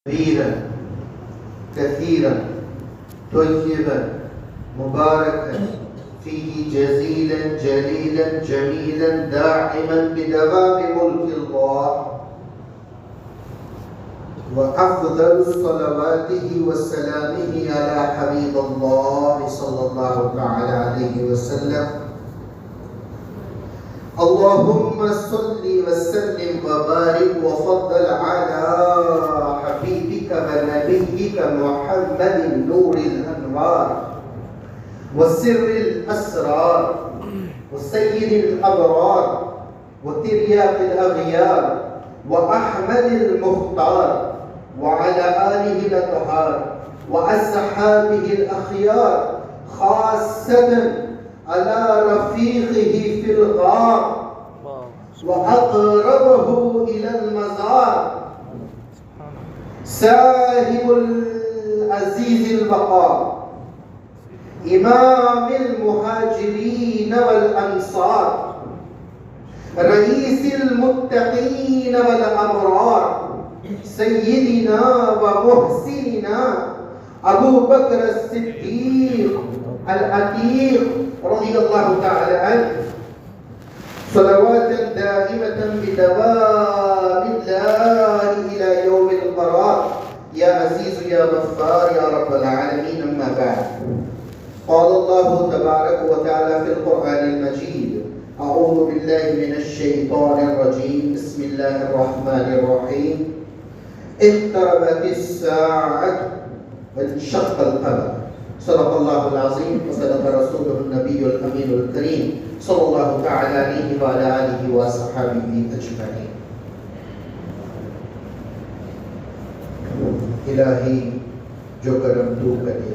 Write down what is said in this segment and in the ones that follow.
كبيرا كثيرا طيبا مباركا فيه جزيلا جليلا جميلا داعما بدوام ملك الله. وأفضل صلواته وسلامه على حبيب الله صلى الله تعالى عليه وسلم. اللهم صل وسلم وبارك وفضل على حبيبك ونبيك محمد نور الأنوار وسر الأسرار وسيد الأبرار وترياق الأغيار وأحمد المختار وعلى آله الأطهار وأصحابه الأخيار، خاصة على رفيقه في الغار وأقربه إلى المزار صاحب العزيز البقاء إمام المهاجرين والأنصار رئيس المتقين والأبرار سيدنا ومحسننا أبو بكر الصديق العتيق رضي الله تعالى عنه، صلوات دائمة بدوام الله إلى يوم القرار. يا عزيز يا غفار يا رب العالمين. أما بعد، قال الله تبارك وتعالى في القرآن المجيد: أعوذ بالله من الشيطان الرجيم، بسم الله الرحمن الرحيم. اقتربت الساعة وانشق القمر، صدق الله العظيم وصدق رسوله النبي الأمين الكريم صلى الله تعالى عليه وعلى آله وصحبه أجمعين. الہی جو کرم تو کرے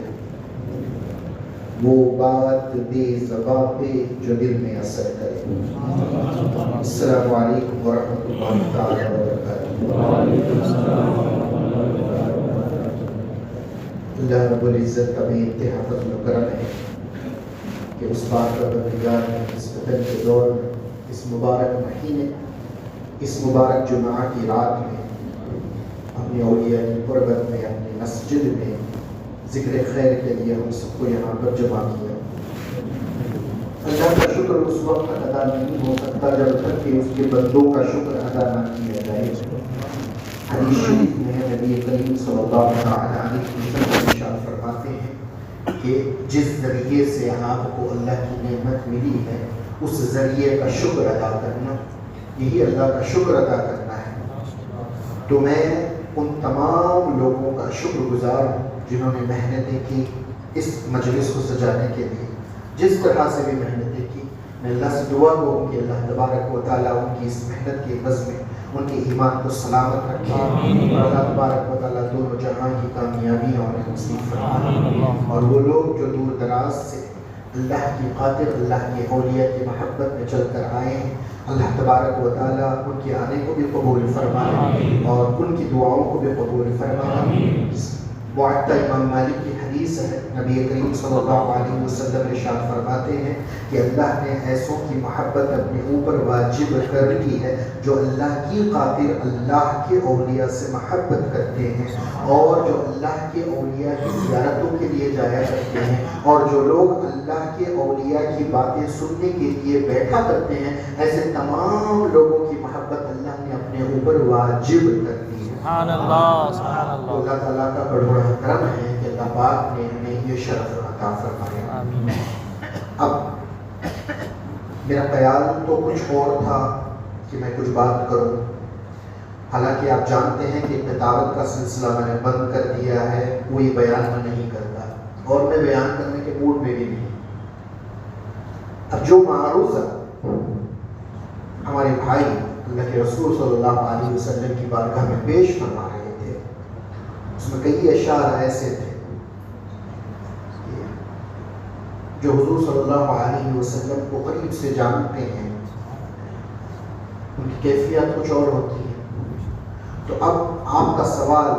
وہ بات دے زباں پہ جو دل میں اثر کرے. السلام علیکم ورحمۃ اللہ تعالی وبرکاتہ. اللہ رب العزت کا بے انتہا فضل و کرم ہے کہ اس بات کا بندگار نے اس فتن کے دور میں، اس مبارک مہینے، اس مبارک جمعہ کی رات میں اپنی اولیاء کی قربت میں، اپنی مسجد میں ذکر خیر کے لیے ہم سب کو یہاں پر جمع کیا. اللہ کا شکر اس وقت تک ادا نہیں ہو سکتا جب تک کہ اس کے بندوں کا شکر ادا نہ کیا جائے. حدیث شریف میں نبی کریم صلی اللہ علیہ وسلم ارشاد فرماتے ہیں کہ جس ذریعے سے آپ کو اللہ کی نعمت ملی ہے اس ذریعے کا شکر ادا کرنا، یہی اللہ کا شکر ادا کرنا ہے. تو میں ان تمام لوگوں کا شکر گزار ہوں جنہوں نے محنتیں کی اس مجلس کو سجانے کے لیے، جس طرح سے بھی محنتیں کی. میں اللہ سے دعا کروں کہ اللہ تبارک و تعالیٰ ان کی اس محنت کے عوض میں ان کے ایمان کو سلامت رکھے اور اللہ تبارک و تعالیٰ دونوں جہاں کی کامیابی اور نصیب فرمائے. اور وہ لوگ جو دور دراز سے اللہ کی خاطر، اللہ کے اولیاء کی محبت میں چل کر آئے ہیں، اللہ تبارک و تعالیٰ ان کے آنے کو بھی قبول فرمائے اور ان کی دعاؤں کو بھی قبول فرمائے. معطا امام مالک کی حدیث ہے، نبی کریم صلی اللہ علیہ وسلم ارشاد فرماتے ہیں کہ اللہ نے ایسوں کی محبت اپنے اوپر واجب کر دی ہے جو اللہ کی خاطر اللہ کے اولیاء سے محبت کرتے ہیں اور جو اللہ کے اولیاء کی زیارتوں کے لیے جایا کرتے ہیں اور جو لوگ اللہ کے اولیاء کی باتیں سننے کے لیے بیٹھا کرتے ہیں. ایسے تمام لوگوں کی محبت اللہ نے اپنے اوپر واجب کر دی ہے. سبحان اللہ سبحان اللہ. اللہ تعالیٰ کا بڑا کرم ہے کہ اللہ پاک نے ہمیں یہ شرف عطا فرمایا. اب میرا خیال تو کچھ اور تھا کہ میں کچھ بات کروں، حالانکہ آپ جانتے ہیں کہ کتابت کا سلسلہ میں نے بند کر دیا ہے، کوئی بیان میں نہیں کرتا اور میں بیان کرنے کے موڈ میں بھی نہیں. اب جو معروضہ ہمارے بھائی اللہ کے رسول صلی اللہ علیہ وسلم کی بارگاہ میں پیش فرما رہے تھے، اس میں کئی اشعار ایسے تھے جو حضور صلی اللہ علیہ وسلم کو قریب سے جانتے ہیں، ان کی کیفیت کچھ اور ہوتی ہے. تو اب آپ کا سوال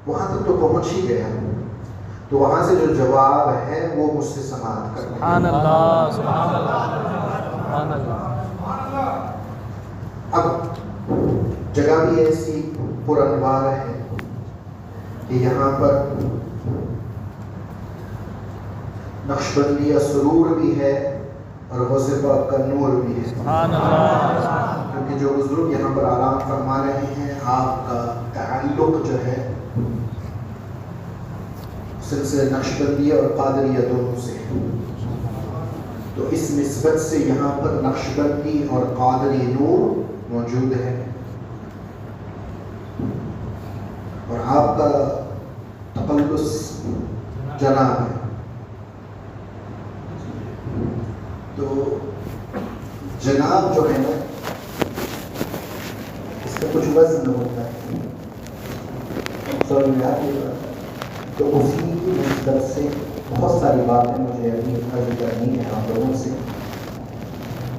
وہاں تک تو پہنچ ہی گیا، تو وہاں سے جو جواب ہے وہ مجھ سے سماعت کرنا. سبحان اللہ سبحان اللہ سبحان اللہ. اب جگہ بھی ایسی پرانوار ہے کہ یہاں پر نقشبندیہ سرور بھی ہے اور غوث پاک کا نور بھی ہے. سبحان اللہ. کیونکہ جو بزرگ یہاں پر آرام فرما رہے ہیں آپ کا تعلق جو ہے سلسلہ نقشبندیہ اور قادریہ دونوں سے، تو اس نسبت سے یہاں پر نقشبندی اور قادری نور موجود ہے اور آپ کا تقلص جناب ہے. تو جناب جو ہے نا اس کا کچھ وزن ہوتا ہے، تو اسی کی نسبت سے بہت ساری باتیں مجھے ابھی عرض کرنی ہے آپ لوگوں سے.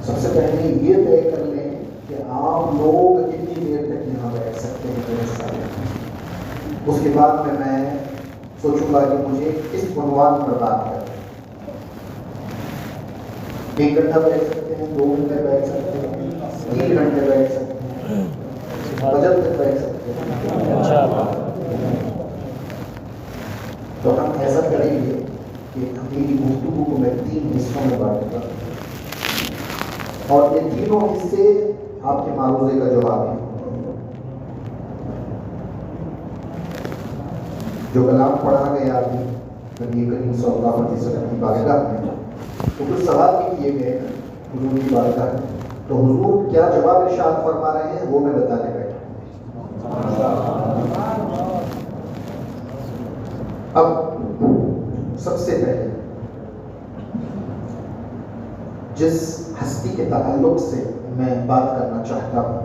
سب سے پہلے یہ طے کر لیں کہ آپ لوگ کتنی دیر تک یہاں بیٹھ سکتے ہیں میرے ساتھ. اس کے بعد میں سوچوں گا کہ مجھے کس عنوان پر بات کریں. 1 گھنٹہ بیٹھ سکتے ہیں، 2 گھنٹے بیٹھ سکتے ہیں، 3 گھنٹے بیٹھ سکتے ہیں، فجر تک بیٹھ سکتے ہیں انشاءاللہ. تو ہم ایسا کریں گے کہ میری گفتگو کو میں 3 حصوں میں بانٹوں گا اور یہ تینوں حصے آپ کے معروضے کا جواب ہیں. جو کلام پڑھا گیا ابھی نبی کریم صلی اللہ علیہ وسلم کی بارگاہ میں، تو کچھ سوال بھی کیے گئے حضور کی بارگاہ میں، تو حضور کیا جواب ارشاد فرما رہے ہیں وہ میں بتانے بیٹھا. اب سب سے پہلے جس ہستی کے تعلق سے میں بات کرنا چاہتا ہوں،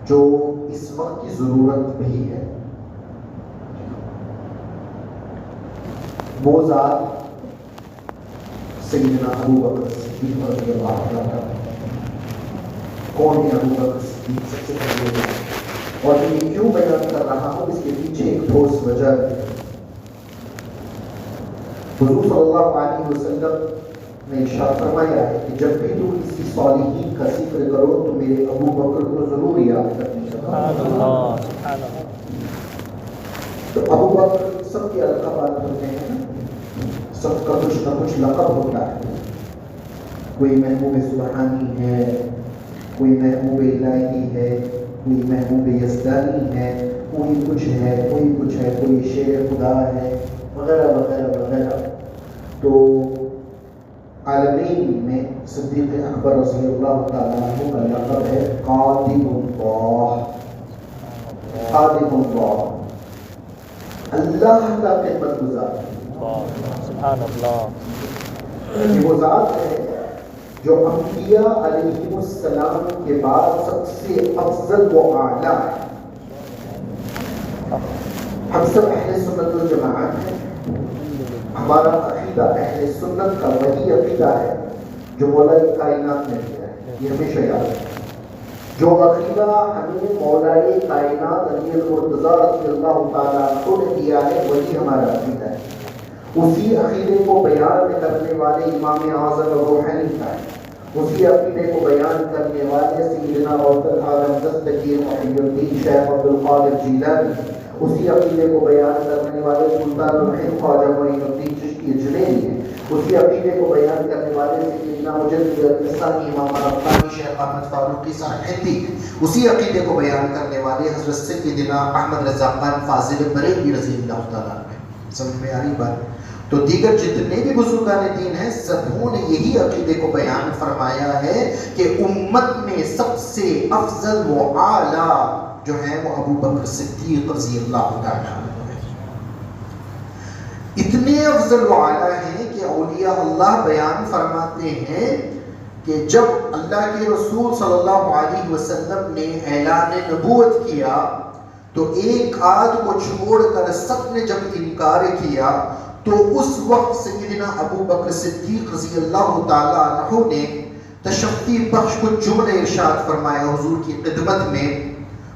جو اس وقت کی ضرورت بھی ہے، وہ ذات سیدنا ابو بکر صدیق رضی اللہ عنہ. کون ہے ابو بکر صدیق؟ سب سے پہلے اور یہ کیوں بیان کر رہا ہوں اس کے پیچھے ایک ٹھوس وجہ ہے. حضور صلی اللہ علیہ وسلم نے ارشاد فرمایا ہے کہ جب بھی تم کسی صالحین کا ذکر کرو تو میرے ابو بکر کو ضرور یاد کرنا. تو ابو بکر سب کے القابات ہوتے ہیں، سب کا کچھ نہ کچھ لقب ہوتا ہے. کوئی محبوب سبحانی ہے، کوئی محبوب الہی ہے، کوئی محبوب یزدانی ہے، کوئی کچھ ہے، کوئی کچھ ہے، کوئی شیر خدا ہے، وغیرہ وغیرہ وغیرہ. تو عالمین میں صدیق اکبر رضی اللہ تعالیٰ عنہ کا لقب ہے خادم اللہ. خادم اللہ، اللہ کا خدمت گزار. سبحان اللہ. یہ وہ ذات ہے جو انبیاء علیہ السلام کے بعد سب سے افضل و اعلیٰ ہے. ہم سب اہل سنت والجماعت ہیں. ہمارا عقیدہ اہل سنت کا وہی عقیدہ ہے جو مولا کائنات نے دیا ہے. یہ ہمیشہ یاد ہے. جو عقیدہ ہمیں مولا کائنات علی المرتضیٰ رضی اللہ تعالیٰ عنہ نے دیا ہے وہی ہمارا عقیدہ ہے. اسی عقیدے کو بیان کرنے والے امام اعظم ابو حنیفہ ہے. اسی عقیدے کو بیان کرنے والے سیدنا غوث اعظم دستگیر محی الدین شیخ عبد القادر جیلانی. اسی عقیدے کو بیان کرنے والے سلطان الہند خواجہ معین الدین چشتی اجمیری ہیں. اسی عقیدے کو بیان کرنے والے سیدنا مجدد الثانی امام ربانی شیخ احمد فاروقی سرہندی ہیں. اسی عقیدے کو بیان کرنے والے حضرت سیدنا احمد رضا خان فاضل بریلوی رضی اللہ تعالیٰ عنہ. سمجھ میں آ رہی بات؟ تو دیگر جتنے بھی بزرگان دین ہیں سبوں نے یہی عقیدے کو بیان فرمایا ہے کہ امت میں سب سے افضل و اعلیٰ جو ہے وہ ابو بکر صدیق رضی اللہ تعالیٰ عنہ ہے. اتنے افضل و اعلیٰ ہیں کہ اولیاء اللہ بیان فرماتے ہیں کہ جب اللہ کے رسول صلی اللہ علیہ وسلم نے اعلان نبوت کیا تو ایک آدھ کو چھوڑ کر سب نے جب انکار کیا تو اس وقت سیدنا ابو بکر صدیق رضی اللہ تعالیٰ عنہ نے تشفی بخش کچھ جملے ارشاد فرمایا حضور کی خدمت میں.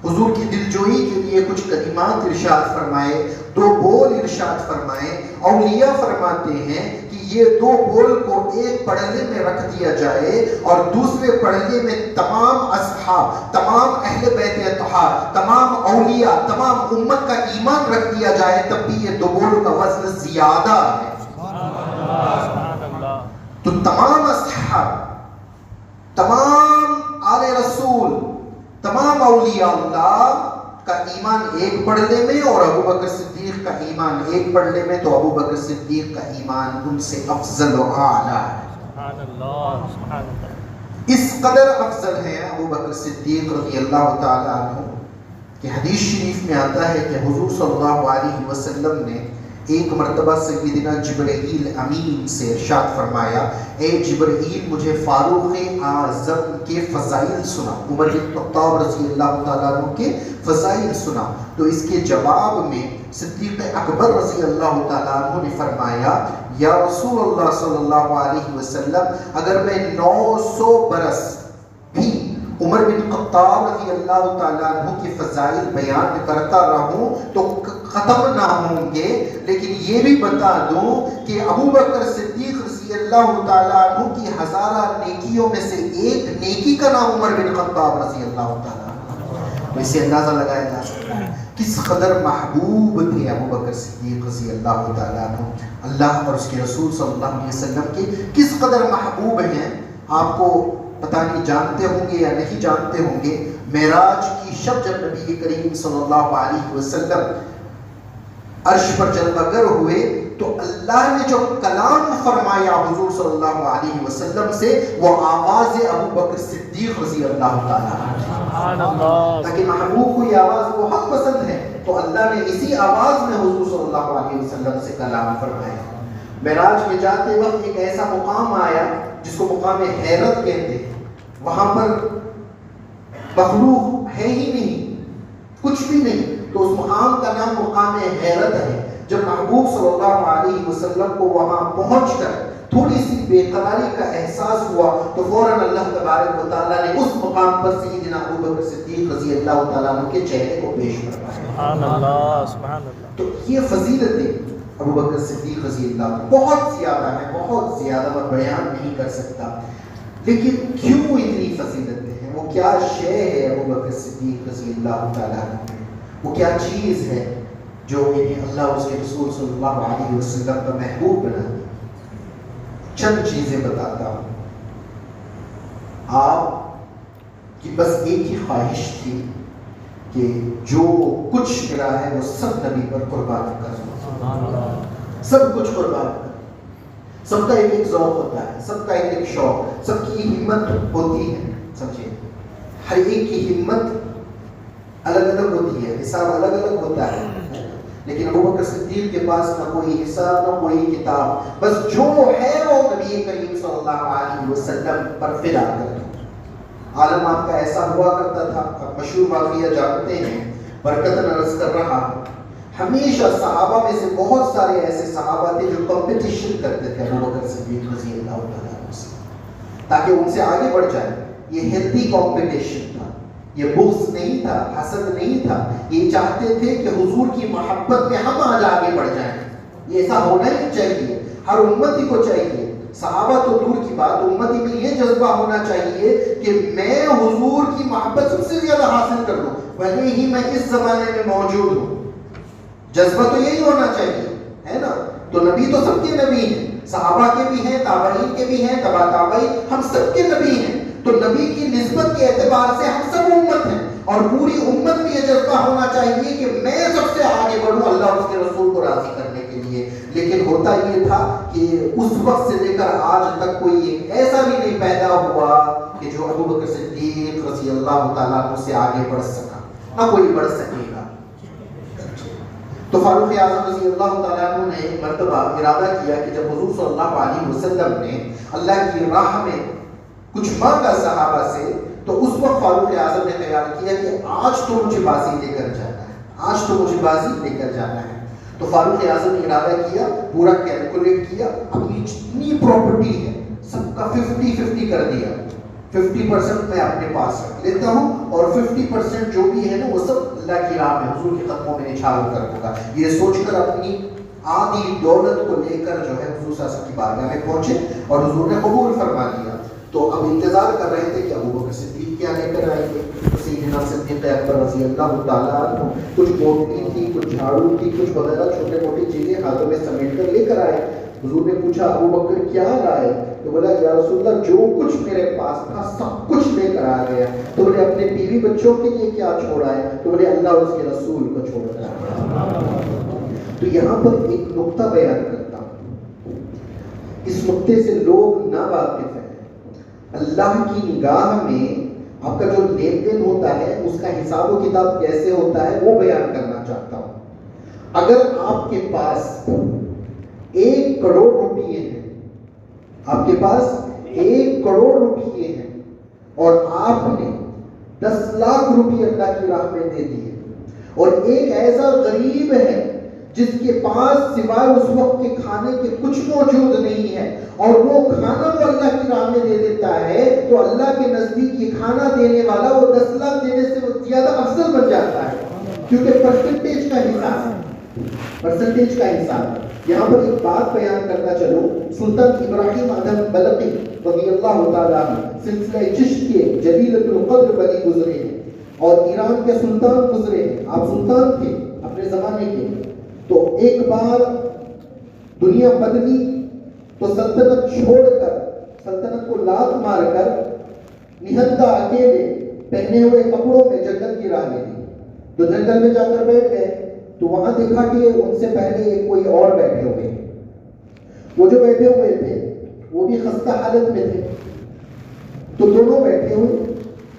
حضور کی دلجوئی کے لیے کچھ کلمات ارشاد فرمائے، 2 بول ارشاد فرمائے. اولیاء فرماتے ہیں کہ یہ دو بول کو ایک پڑھنے میں رکھ دیا جائے اور دوسرے پڑھنے میں تمام اصحاب، تمام اہل بیت اطہار، تمام اولیاء، تمام امت کا ایمان رکھ دیا جائے، تب بھی یہ دو بول کا وزن زیادہ ہے۔ تو تمام اصحاب، تمام آل رسول، تمام اولیاء اللہ کا ایمان ایک پڑھنے میں اور ابو بکر صدیق کا ایمان ایک پڑھنے میں، تو ابو بکر صدیق کا ایمان ان سے افضل و اعلیٰ ہے۔ سبحان اللہ، سبحان اللہ۔ اس قدر افضل ہیں ابو بکر صدیق رضی اللہ تعالیٰ عنہ کہ حدیث شریف میں آتا ہے کہ حضور صلی اللہ علیہ وسلم نے ایک مرتبہ سیدنا جبرائیل امین سے ارشاد فرمایا، اے جبرائیل مجھے فاروق اعظم کے فضائل سنا، عمر بن خطاب رضی اللہ تعالیٰ عنہ کے فضائل سنا۔ تو اس کے جواب میں صدیق اکبر رضی اللہ تعالیٰ عنہ نے فرمایا، یا رسول اللہ صلی اللہ علیہ وسلم اگر میں 900 برس بھی عمر بن خطاب رضی اللہ تعالیٰ عنہ کے فضائل بیان کرتا رہوں تو ختم نہ ہوں گے، لیکن یہ بھی بتا دوں کہ ابو بکر صدیق رضی اللہ تعالیٰ عنہ کی ہزارہ نیکیوں میں سے ایک نیکی کا نام عمر بن خطاب رضی اللہ تعالیٰ عنہ۔ تو اسے اندازہ لگایا جا سکتا ہے کس قدر محبوب تھے ابو بکر صدیق رضی اللہ تعالیٰ عنہ، اللہ اور اس کے رسول صلی اللہ علیہ وسلم کے کس قدر محبوب ہیں۔ آپ کو پتہ نہیں جانتے ہوں گے یا نہیں جانتے ہوں گے، معراج کی شب جب نبی کریم صلی اللہ علیہ وسلم عرش پر جلوہ گر ہوئے تو اللہ نے جو کلام فرمایا حضور صلی اللہ علیہ وسلم سے، وہ آواز ابو بکر صدیق رضی اللہ تعالیٰ، تاکہ محبوب کو یہ آواز بہت پسند ہے تو اللہ نے اسی آواز میں حضور صلی اللہ علیہ وسلم سے کلام فرمایا۔ معراج میں جاتے وقت ایک ایسا مقام آیا جس کو مقام حیرت کہتے ہیں، وہاں پر مخلوق ہے ہی نہیں، کچھ بھی نہیں، تو اس مقام کا نام مقام حیرت ہے۔ جب محبوب صلی اللہ علیہ وسلم کو وہاں پہنچ کر تھوڑی سی بے قراری کا احساس ہوا تو فوراً اللہ تبارک و تعالیٰ نے اس مقام پر سیدنا ابو بکر صدیق رضی اللہ تعالیٰ عنہ کے چہرے کو پیش فرمایا۔ سبحان اللہ، سبحان اللہ۔ تو یہ فضیلتیں ابو بکر صدیق رضی اللہ عنہ بہت زیادہ ہیں، بہت زیادہ، میں بیان نہیں کر سکتا، لیکن کیوں اتنی فضیلتیں ہیں، وہ کیا شے ہے ابو بکر صدیق رضی اللہ تعالیٰ عنہ، وہ کیا چیز ہے جو انہیں اللہ اس کے رسول صلی اللہ علیہ وسلم کا محبوب بنا دی۔ چند چیزیں بتاتا ہوں۔ آپ کی بس ایک ہی خواہش تھی کہ جو کچھ ملا ہے وہ سب نبی پر قربان کر دو، سب کچھ قربان کر۔ سب کا ایک ذوق ہوتا ہے، سب کا ایک شوق، سب کی ہمت ہوتی ہے، سمجھے، ہر ایک کی ہمت الگ الگ ہوتی ہے، حساب الگ الگ ہوتا ہے، لیکن ابو بکر صدیق کے پاس نہ کوئی حساب نہ کوئی کتاب، بس جو ہے وہ نبی کریم صلی اللہ علیہ وسلم پر فدا کر دو۔ عالم آپ کا ایسا ہوا کرتا تھا، آپ مشہور واقعہ جانتے ہیں، برکت عرض کر رہا ہوں، ہمیشہ صحابہ میں سے بہت سارے ایسے صحابہ تھے جو کمپٹیشن کرتے تھے ابو بکر صدیق رضی اللہ عنہ سے تاکہ ان سے آگے بڑھ جائے۔ یہ ہیلتھی کمپٹیشن تھا، یہ بغض نہیں تھا، حسد نہیں تھا، یہ چاہتے تھے کہ حضور کی محبت میں ہم آج آگے بڑھ جائیں۔ یہ ایسا ہونا ہی چاہیے، ہر امتی کو چاہیے، صحابہ تو دور کی بات، امتی میں یہ جذبہ ہونا چاہیے کہ میں حضور کی محبت سب سے زیادہ حاصل کر لوں، بھلے ہی میں اس زمانے میں موجود ہوں۔ جذبہ تو یہی ہونا چاہیے، ہے نا؟ تو نبی تو سب کے نبی ہیں، صحابہ کے بھی ہیں، تابعین کے بھی ہیں، تبع تابعین، ہم سب کے نبی ہیں۔ تو نبی کی نسبت کے اعتبار سے ہم سب امت ہیں، اور پوری امت میں یہ جذبہ ہونا چاہیے کہ میں سب سے آگے بڑھوں اللہ اور اس کے رسول کو راضی کرنے کے لیے۔ لیکن ہوتا یہ تھا کہ اس وقت سے لے کر آج تک کوئی ایسا بھی نہیں پیدا ہوا کہ جو ابو بکر صدیق رضی اللہ تعالیٰ عنہ سے آگے بڑھ سکا، نہ کوئی بڑھ سکے گا۔ تو فاروق اعظم رضی اللہ تعالیٰ عنہ نے ایک مرتبہ ارادہ کیا کہ جب حضور صلی اللہ علیہ وسلم نے اللہ کی راہ میں کچھ مانگا صحابہ سے، تو اس وقت فاروق اعظم نے خیال کیا کہ آج تو مجھے بازی لے کر جانا ہے، آج تو مجھے بازی لے کر جانا ہے۔ تو فاروق اعظم نے ارادہ کیا، پورا کیلکولیٹ کیا، اپنی جتنی پراپرٹی ہے سب کا 50-50 کر دیا، 50% میں اپنے پاس رکھ لیتا ہوں اور 50% جو بھی ہے نا وہ سب اللہ کی راہ میں حضور کے قدموں میں نچھاور کر دوں گا۔ یہ سوچ کر اپنی آدھی دولت کو لے کر جو ہے حضور صلی اللہ علیہ وسلم کی بارگاہ میں پہنچے اور حضور نے قبول فرما لیا. تو اب انتظار کر رہے تھے کہ ابو بکر صدیق کیا لے کر آئیں گے. سیدنا صدیق اکبر رضی اللہ تعالیٰ عنہ کچھ موٹی تھی, کچھ جھاڑو تھی, کچھ وغیرہ چھوٹے موٹی چیزیں ہاتھوں میں سمیٹ کر لے کر آئے. حضور نے پوچھا ابو بکر کیا لائے؟ تو بولا یا رسول اللہ جو کچھ میرے پاس تھا سب کچھ لے کر آ گیا. تو بولے اپنے بیوی بچوں کے لیے کیا چھوڑا ہے؟ تو بولے اللہ اور اس کے رسول کو چھوڑ کر آیا. تو یہاں پر ایک نقطہ بیان کرتا ہوں, اس نقطے سے لوگ نا واقف ہیں. اللہ کی نگاہ میں آپ کا جو لین دین ہوتا ہے اس کا حساب و کتاب کیسے ہوتا ہے وہ بیان کرنا چاہتا ہوں. اگر آپ کے پاس 1 کروڑ روپیے ہیں, آپ کے پاس 1 کروڑ روپیے ہیں اور آپ نے 10 لاکھ روپیے اللہ کی راہ میں دے دیے, اور ایک ایسا غریب ہے جس کے پاس سوائے اس وقت کے کھانے کے کچھ موجود نہیں ہے اور وہ کھانا وہ اللہ کی راہ میں دے دیتا ہے, تو اللہ کے نزدیک یہ کھانا دینے والا وہ 10 لاکھ دینے سے زیادہ افضل بن جاتا ہے, کیونکہ پرسنٹیج کا حساب ہے, پرسنٹیج کا حساب ہے. یہاں پر ایک بات بیان کرتا چلو, سلطان ابراہیم ادم بلقی رضی اللہ تعالیٰ سلسلہ چشت کے جلیلۃ القدر بلی گزرے ہیں اور ایران کے سلطان گزرے ہیں. آپ سلطان تھے اپنے زمانے کے. تو ایک بار دنیا بدلی تو سلطنت چھوڑ کر, سلطنت کو لات مار کر نہنگا اکیلے پہنے ہوئے کپڑوں میں جنگل کی راہ لے لی. تو جنگل میں جا کر بیٹھ گئے تو وہاں دیکھا کہ ان سے پہلے کوئی اور بیٹھے ہوئے. وہ جو بیٹھے ہوئے تھے وہ بھی خستہ حالت میں تھے. تو دونوں بیٹھے ہوئے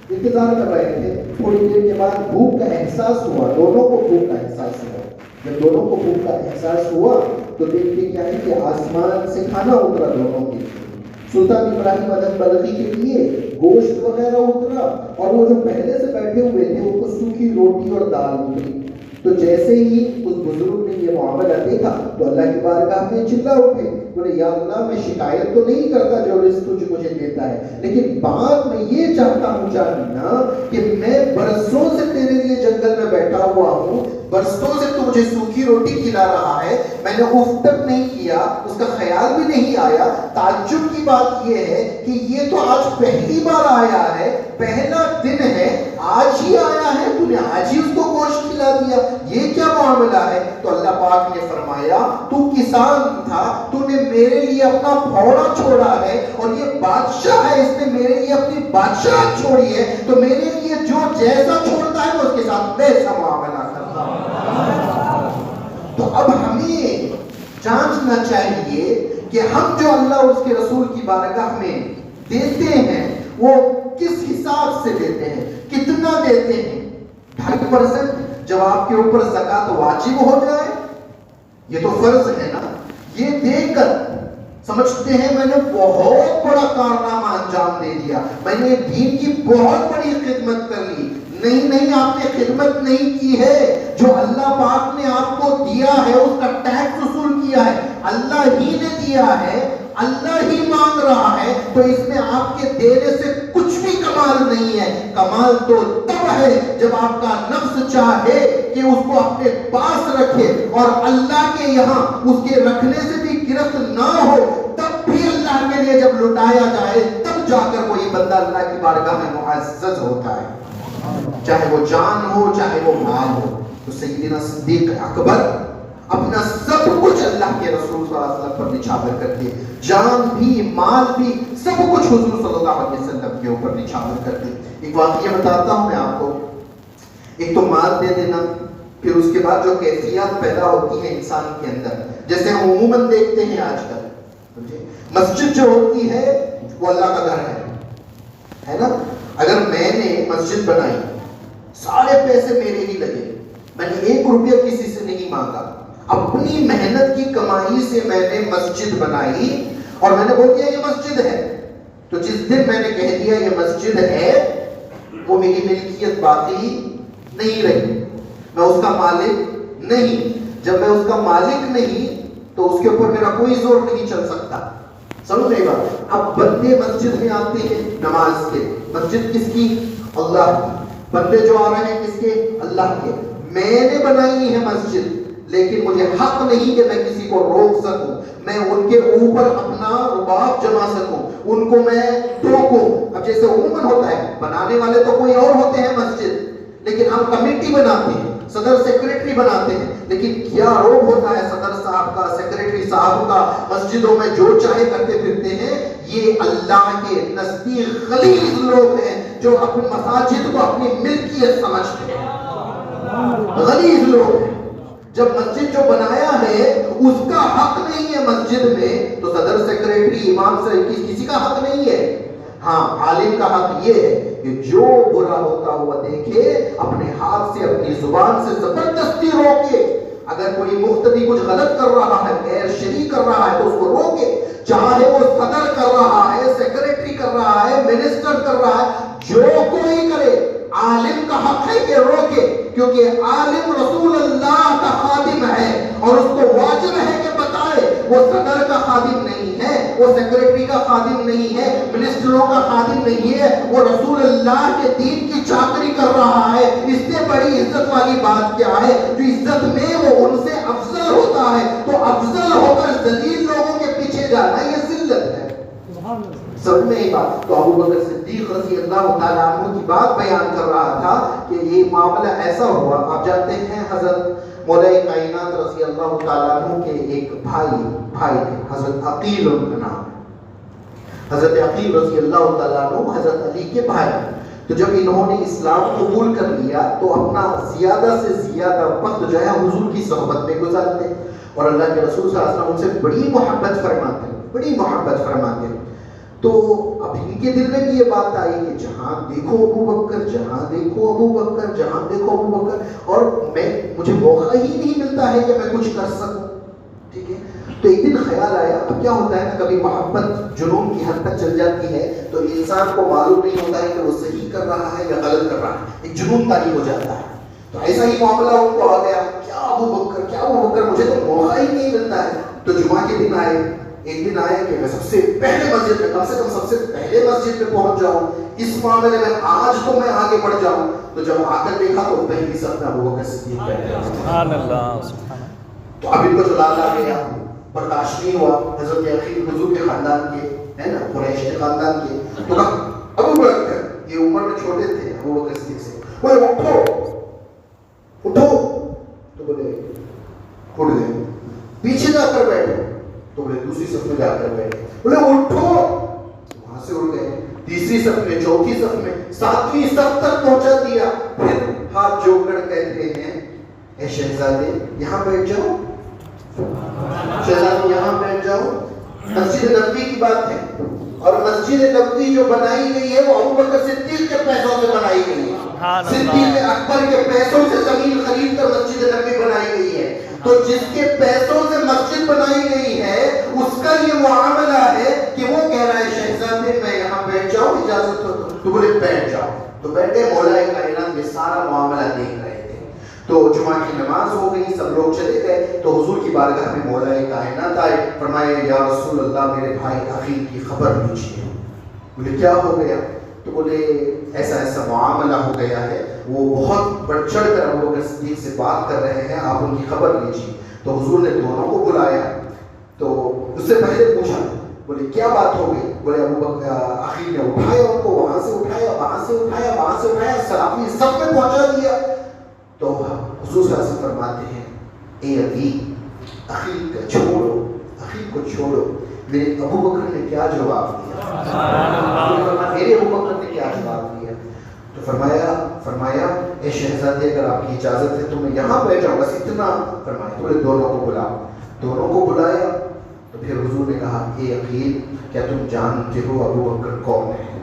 انتظار کر رہے تھے. تھوڑی دیر کے بعد بھوک کا احساس ہوا, دونوں کو بھوک کا احساس ہوا. جب دونوں کو بھوک کا احساس ہوا تو دیکھتے کیا ہے کہ آسمان سے کھانا اترا دونوں کے. سلطان ابراہیم ادم بلقی کے لیے گوشت وغیرہ اترا, اور وہ جو پہلے سے بیٹھے ہوئے تھے ان کو سوکھی روٹی اور دال اتری. تو جیسے ہی اس بزرگ نے یہ معاملہ دیکھا تو اللہ کی بارگاہ میں چلا اٹھے, بولے یا اللہ میں شکایت تو نہیں کرتا جو رزق تجھ مجھے دیتا ہے, لیکن بات میں یہ چاہتا ہوں جاننا کہ میں برسوں سے تیرے لیے جنگل میں بیٹھا ہوا ہوں, برسوں سے تو مجھے سوکھی روٹی کھلا رہا ہے, میں نے اف تک نہیں کیا, اس کا خیال بھی نہیں آیا. تعجب کی بات یہ ہے کہ یہ تو آج پہلی بار آیا ہے, پہلا دن ہے, آج ہی آیا ہے, تو نے آج ہی اس کو گوشت کھلا دیا, یہ کیا معاملہ ہے؟ تو اللہ پاک نے فرمایا تو کسان تھا, تو نے میرے لیے اپنا پھوڑا چھوڑا ہے, اور یہ بادشاہ ہے, اس نے میرے لیے اپنی بادشاہ چھوڑی ہے, تو میرے لیے جو جیسا چھوڑتا ہے وہ اس کے ساتھ ویسا معاملہ کرتا ہے. تو اب ہمیں جانچنا چاہیے کہ ہم جو اللہ اور اس کے رسول کی بارگاہ میں دیتے ہیں وہ کس حساب سے دیتے ہیں, کتنا دیتے ہیں. 2.5% جب آپ کے اوپر زکات واجب ہو جائے, یہ تو فرض ہے نا, یہ دے کر سمجھتے ہیں میں نے بہت بڑا کارنامہ انجام دے دیا, میں نے دین کی بہت بڑی خدمت کر لی. نہیں, آپ نے خدمت نہیں کی ہے, جو اللہ پاک نے آپ کو دیا ہے اس کا ٹیکس وصول کیا ہے, اللہ ہی نے دیا ہے, اللہ ہی مانگ رہا ہے, تو اس میں آپ کے دینے سے کچھ بھی کمال نہیں ہے. کمال تو تب ہے جب آپ کا نفس چاہے کہ اس کو اپنے پاس رکھے اور اللہ کے یہاں اس کے رکھنے سے بھی گرفت نہ ہو, تب بھی اللہ کے لیے جب لٹایا جائے تب جا کر کوئی بندہ اللہ کی بارگاہ میں معزز ہوتا ہے, چاہے وہ جان ہو چاہے وہ مال ہو. تو سیدنا صدیق اکبر اپنا سب کچھ اللہ کے رسول صلی اللہ علیہ وسلم پر نچھاور کر کے, جان بھی مال بھی سب کچھ حضور صلی اللہ علیہ وسلم کے اوپر نچھاور کر کے. ایک واقعہ بتاتا ہوں میں آپ کو. ایک تو مال دے دینا, پھر اس کے بعد جو کیفیات پیدا ہوتی ہیں انسان کے اندر, جیسے ہم عموماً دیکھتے ہیں آج کل مسجد جو ہوتی ہے وہ اللہ کا گھر ہے نا. اگر میں نے مسجد بنائی, سارے پیسے میرے ہی لگے, میں نے 1 روپیہ کسی سے نہیں مانگا, اپنی محنت کی کمائی سے میں نے مسجد بنائی اور میں نے بول دیا یہ مسجد ہے, تو جس دن میں نے کہہ دیا یہ مسجد ہے وہ میری ملکیت باقی نہیں رہی, میں اس کا مالک نہیں. جب میں اس کا مالک نہیں تو اس کے اوپر میرا کوئی زور نہیں چل سکتا. سمجھ رہے بات. اب بندے مسجد میں آتے ہیں نماز کے, مسجد کس کی؟ اللہ کی. بندے جو آ رہے ہیں کس کے؟ اللہ کے. میں نے بنائی ہے مسجد, لیکن مجھے حق نہیں کہ میں کسی کو روک سکوں، میں ان کے اوپر اپنا رباب جما سکوں، ان کو میں ٹوکوں۔ اب جیسے عموماً ہوتا ہے، بنانے والے تو کوئی اور ہوتے ہیں مسجد، لیکن ہم کمیٹی بناتے ہیں، صدر سیکریٹری بناتے ہیں، لیکن کیا روب ہوتا ہے صدر صاحب کا، سیکریٹری صاحب کا، مسجدوں میں جو چاہے کرتے پھرتے ہیں۔ یہ اللہ کے نزدیک غلیظ لوگ ہیں جو اپنی مساجد کو اپنی ملکیت سمجھتے ہیں، غلیظ لوگ ہیں۔ جب مسجد جو بنایا ہے اس کا حق نہیں ہے مسجد میں، تو صدر سیکریٹری امام سے کسی کا حق نہیں ہے۔ ہاں، عالم کا حق یہ ہے کہ جو برا ہوتا ہوا دیکھے اپنے ہاتھ سے، اپنی زبان سے زبردستی روکے۔ اگر کوئی مقتدی کچھ غلط کر رہا ہے، غیر شرعی کر رہا ہے، تو اس کو روکے، چاہے وہ صدر کر رہا ہے، سیکریٹری کر رہا ہے، منسٹر کر رہا ہے، جو کوئی کرے، عالم کا حق ہے کہ روکے، کیونکہ عالم رسول اللہ کا خادم ہے اور اس کو واجب ہے کہ بتائے۔ وہ صدر کا خادم نہیں ہے، وہ سیکریٹری کا خادم نہیں ہے، منسٹروں کا خادم نہیں ہے، وہ رسول اللہ کے دین کی چاکری کر رہا ہے۔ اس سے بڑی عزت والی بات کیا ہے؟ جو عزت میں وہ ان سے افضل ہوتا ہے، تو افضل ہو کر ذلیل لوگوں کے پیچھے جانا یہ ذلت ہے۔ سب میں ایک بات تو ابو بکر صدیق رضی اللہ تعالیٰ عنہ کی بات بیان کر رہا تھا کہ یہ معاملہ ایسا ہوا۔ آپ جانتے ہیں حضرت مولا کائنات رضی اللہ تعالیٰ عنہ کے ایک بھائی تھے، حضرت عقیل ان کا نام، حضرت عقیل رضی اللہ تعالیٰ عنہ حضرت علی کے بھائی۔ تو جب انہوں نے اسلام قبول کر لیا تو اپنا زیادہ سے زیادہ وقت جو ہے حضور کی صحبت میں گزارتے، اور اللہ کے رسول صلی اللہ علیہ وسلم ان سے بڑی محبت فرماتے۔ تو اب ان کے دل میں بھی یہ بات آئی کہ جہاں دیکھو ابو بکر، جہاں دیکھو ابو بکر، جہاں دیکھو ابو بکر، اور مجھے موقع ہی نہیں ملتا ہے کہ میں کچھ کر سکوں، ٹھیک ہے۔ تو ایک دن خیال آیا، اب کیا ہوتا ہے نا، کبھی محبت جنون کی حد تک چل جاتی ہے تو انسان کو معلوم نہیں ہوتا ہے کہ وہ صحیح کر رہا ہے یا غلط کر رہا ہے، ایک جنون طاری ہو جاتا ہے۔ تو ایسا ہی معاملہ ان کو آ گیا، کیا ابو بکر، مجھے تو موقع ہی نہیں ملتا ہے۔ تو جمعہ کے دن آئے، ایک دن آئے کہ میں سب سے پہلے مسجد میں، کم سے کم سب سے پہلے مسجد میں پہنچ جاؤں، اس معاملے میں آج تو میں آگے بڑھ جاؤں۔ تو جب آ کر دیکھا تو پہلی صف میں ابو بکر صدیق بیٹھے ہیں۔ سبحان اللہ، سبحان اللہ۔ تو اب ان کو جلال آ گیا، برداشت نہیں ہوا۔ حضرت عقیل حضور کے خاندان کے ہے نا، قریش کے خاندان کے، تو کہا ابو بکر، یہ عمر میں چھوٹے تھے ابو بکر صدیق سے، بولے اٹھو، تو بولے اٹھ گئے، پیچھے جا کر بیٹھو، تو بولے دوسری صف میں جا کر بیٹھے، بولے اٹھو، وہاں سے اٹھ گئے، تیسری صف میں، چوتھی صف میں، ساتویں صف تک پہنچا دیا۔ پھر ہاتھ جوڑ کر کہتے ہیں اے شہزادے یہاں بیٹھ جاؤ، شہزادے یہاں بیٹھ جاؤ۔ مسجد نبوی کی بات ہے، اور مسجد نبوی جو بنائی گئی ہے وہ ابو بکر صدیق کے پیسوں سے بنائی گئی ہے، صدیق اکبر کے پیسوں سے زمین خرید کر مسجد نبوی بنائی گئی ہے۔ تو جس کے پیسوں سے مسجد بنائی گئی ہے اس کا یہ معاملہ ہے کہ وہ کہہ رہا ہے شہزادے میں یہاں بیٹھ جاؤں، اجازت ہو تو بولے بیٹھ جاؤ۔ تو بیٹھے، مولا کائنات میں سارا معاملہ دیکھ رہے تھے۔ تو جمعہ کی نماز ہو گئی، سب لوگ چلے گئے، تو حضور کی بارگاہ میں مولا کائنات آئے، فرمائے یا رسول اللہ میرے بھائی عقیل کی خبر لیجیے۔ بولے کیا ہو گیا؟ تو بولے ایسا ایسا معاملہ ہو گیا ہے، وہ بہت بڑھ چڑھ کر ابو بکر صدیق سے بات کر رہے ہیں، آپ ان کی خبر لیجیے۔ تو حضور نے دونوں کو بلایا، تو اس سے پہلے پوچھا، بولے کیا بات ہو گئی؟ بولے ابو بکر عقیل نے اٹھایا ان کو، وہاں سے اٹھایا، وہاں سے اٹھایا، وہاں سے اٹھایا، سلام سب میں پہنچا دیا۔ تو حضور صلی اللہ علیہ وسلم فرماتے ہیں اے عقیل کا چھوڑو، عقیل کو چھوڑو۔ میرے ابو بکر نے کیا جواب دیا؟ میرے ابو بکر نے کیا جواب دیا؟ تو فرمایا اے شہزادے اگر آپ کی اجازت ہے تو میں یہاں بیٹھ جاؤں، بس اتنا فرمایا۔ بولے دونوں کو بلاؤ، دونوں کو بلایا۔ تو پھر حضور نے کہا اے عقیل کیا تم جانتے ہو ابو بکر کون ہے؟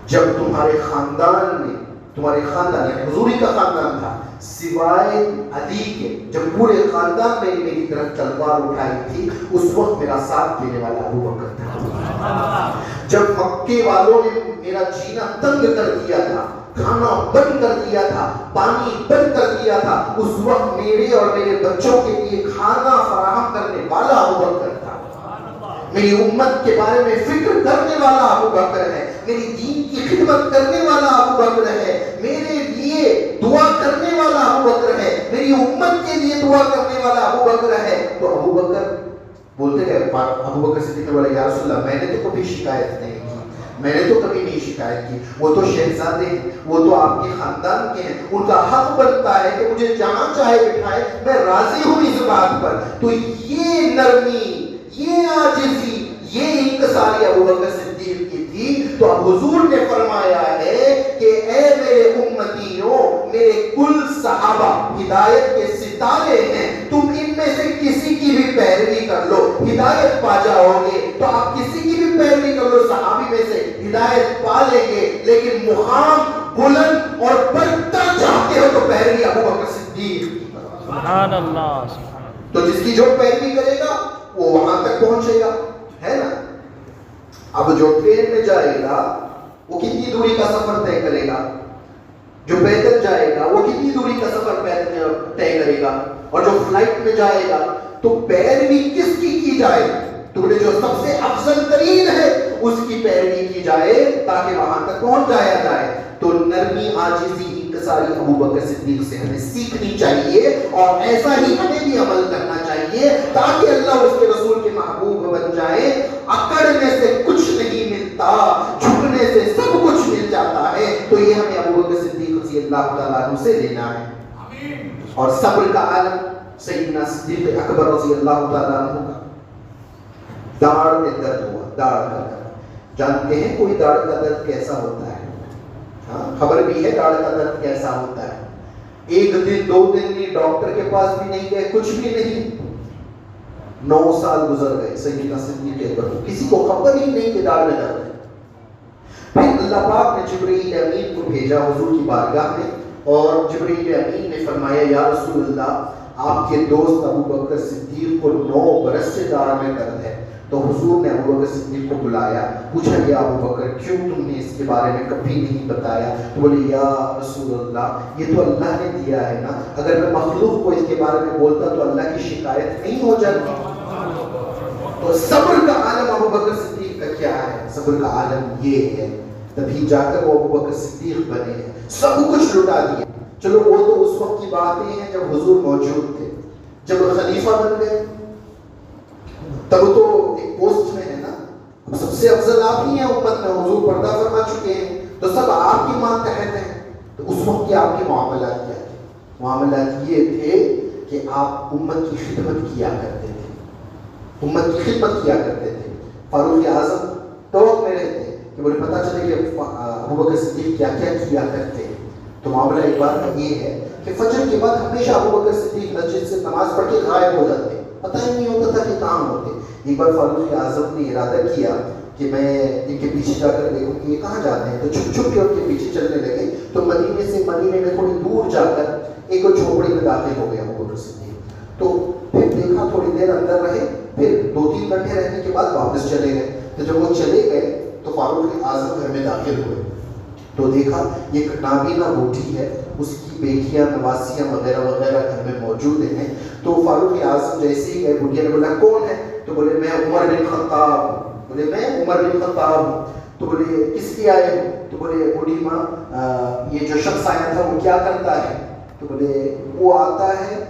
جب تمہارے خاندان یعنی حضوری کا خاندان تھا، سوائے علی کے، جب پورے خاندان میں میری طرف تلوار اٹھائی تھی اس وقت میرا ساتھ دینے والا ابو بکر تھا۔ جب مکے والوں نے میرا جینا تنگ کر دیا تھا، کھانا بند کر دیا تھا، پانی بند کر دیا تھا، اس وقت میرے اور میرے بچوں کے لیے کھانا فراہم کرنے والا ابو بکر تھا۔ میری امت کے بارے میں فکر کرنے والا ابو بکر ہے، میری دین کی خدمت کرنے والا ابو بکر ہے، میرے لیے دعا کرنے والا ابو بکر ہے، میری امت کے لیے دعا کرنے والا ابو بکر ہے. تو ابو بکر بولتے گئے، ابو بکر صدیق بولے یا رسول اللہ میں نے تو کبھی شکایت نہیں کی، میں نے تو کبھی نہیں شکایت کی، وہ تو شہزادے ہیں، وہ تو آپ کے خاندان کے ہیں، ان کا حق بنتا ہے کہ مجھے جہاں چاہے بٹھائے، میں راضی ہوں اس بات پر. تو یہ نرمی، یہ عاجزی، یہ انکساری ابو بکر صدیق کی تھی. تو اب حضور نے فرمایا ہے کہ اے میرے امتیوں، میرے کل صحابہ ہدایت کے ستارے ہیں، تم ان میں سے کسی کی بھی پیروی کر لو ہدایت پا جاؤ گے. تو آپ کسی کی بھی پیروی کر لو صحابی میں سے ہدایت پا لیں گے. لیکن مقام بلند اور برتر چاہتے ہو تو پیروی ابو بکر صدیق. سبحان اللہ. تو جس کی جو پیروی کرے گا وہ وہاں تک پہنچے گا، ہے نا. اب جو ٹرین میں جائے گا وہ کتنی دوری کا سفر طے کرے گا، جو پیدل جائے گا وہ کتنی دوری کا سفر طے کرے گا، اور جو فلائٹ میں جائے گا تو پیروی کس کی جائے؟ تو بولے جو سب سے افضل ترین ہے اس کی پیروی کی جائے تاکہ وہاں تک پہنچ جایا جائے. تو نرمی، عاجزی، انکساری ابو بکر صدیق سے ہمیں سیکھنی چاہیے، اور ایسا ہی ہمیں بھی عمل کرنا چاہیے تاکہ اللہ اس کے رسول کے محبوب بن جائے. اکڑنے سے کچھ نہیں ملتا، جھکنے سے سب کچھ مل جاتا ہے. تو یہ ہمیں ابو بکر صدیق رضی اللہ تعالیٰ عنہ سے لینا ہے. اور صبر کا عالم سیدنا صدیق اکبر رضی اللہ تعالیٰ عنہ کا داڑھ میں درد ہوا، داڑھ کا درد. جانتے ہیں کوئی داڑھ کا درد کیسا ہوتا ہے؟ ہاں خبر بھی ہے داڑھ کا درد کیسا ہوتا ہے. ایک دن 2 دن نہیں، ڈاکٹر کے پاس بھی نہیں گئے، کچھ بھی نہیں. 9 سال گزر گئے سیدنا صدیق اکبر، کسی کو خبر ہی نہیں کہ داڑھ میں درد ہے. پھر اللہ پاک نے جبرائیل امین کو بھیجا حضور کی بارگاہ میں، اور جبرائیل امین نے فرمایا یا رسول اللہ آپ کے دوست ابو بکر صدیق کو 9 برس سے داڑھ میں درد ہے. تو حضور نے ابو بکر صدیق کو بلایا، پوچھا یا ابو بکر کیوں تم نے اس کے بارے میں کبھی نہیں بتایا؟ تو بولے یا رسول اللہ یہ تو اللہ نے دیا ہے نا، اگر میں مخلوق کو اس کے بارے میں بولتا تو اللہ کی شکایت نہیں ہو جاتی. تو صبر کا عالم ابو بکر صدیق کا کیا ہے؟ صبر کا عالم یہ ہے، تبھی جا کر وہ ابو بکر صدیق بنے ہیں. سب کچھ لٹا دیا. چلو وہ تو اس وقت کی باتیں ہیں جب حضور موجود تھے. جب خلیفہ بن گئے تب تو ایک پوسٹ میں ہے نا، سب سے افضل آپ ہی ہیں امت میں، حضور پردہ فرما چکے ہیں تو سب آپ کی ماتحت ہیں. تو اس وقت کے آپ کے معاملات کیا تھے؟ معاملات یہ تھے کہ آپ امت کی خدمت کیا کرتے تھے، امت کی خدمت کیا کرتے تھے. فاروق اعظم توق میں رہتے کہ مجھے پتا چلے کہ ابو بکر صدیق کیا کیا کیا کرتے ہیں. تو معاملہ ایک بات کا یہ ہے کہ فجر کے بعد ہمیشہ ابو بکر صدیق مسجد سے نماز پڑھ کے غائب ہو جاتے، پتہ ہی نہیں ہوتا تھا کہ کہاں ہوتے. ایک بار فاروق اعظم نے ارادہ کیا کہ میں ان کے پیچھے جا کر دیکھوں کہ یہ کہاں جاتے ہیں. تو چھپ چھپ کے ان کے پیچھے چلنے لگے. تو مدینے میں تھوڑی دور جا کر ایک جھوپڑی میں داخل ہو گیا ابو بکر صدیق. تو پھر دیکھا تھوڑی دیر اندر رہے، پھر 2-3 گھنٹے رہنے کے بعد واپس چلے گئے. تو جب وہ چلے گئے تو فاروق اعظم گھر میں داخل ہوئے تو دیکھا ایک نابینا بوٹی ہے، اس کی بیٹیاں نواسیاں وغیرہ وغیرہ گھر میں موجود ہیں. تو فاروق اعظم جیسے ہی گئے، بوٹیا نے بولا کون ہے؟ تو بولے میں عمر بن خطاب ہوں. بولے میں عمر بن خطاب ہوں. تو بولے کس لیے آئے ہو؟ تو بولے بوڑھی ماں یہ جو شخص آیا تھا وہ کیا کرتا ہے؟ تو بولے وہ آتا ہے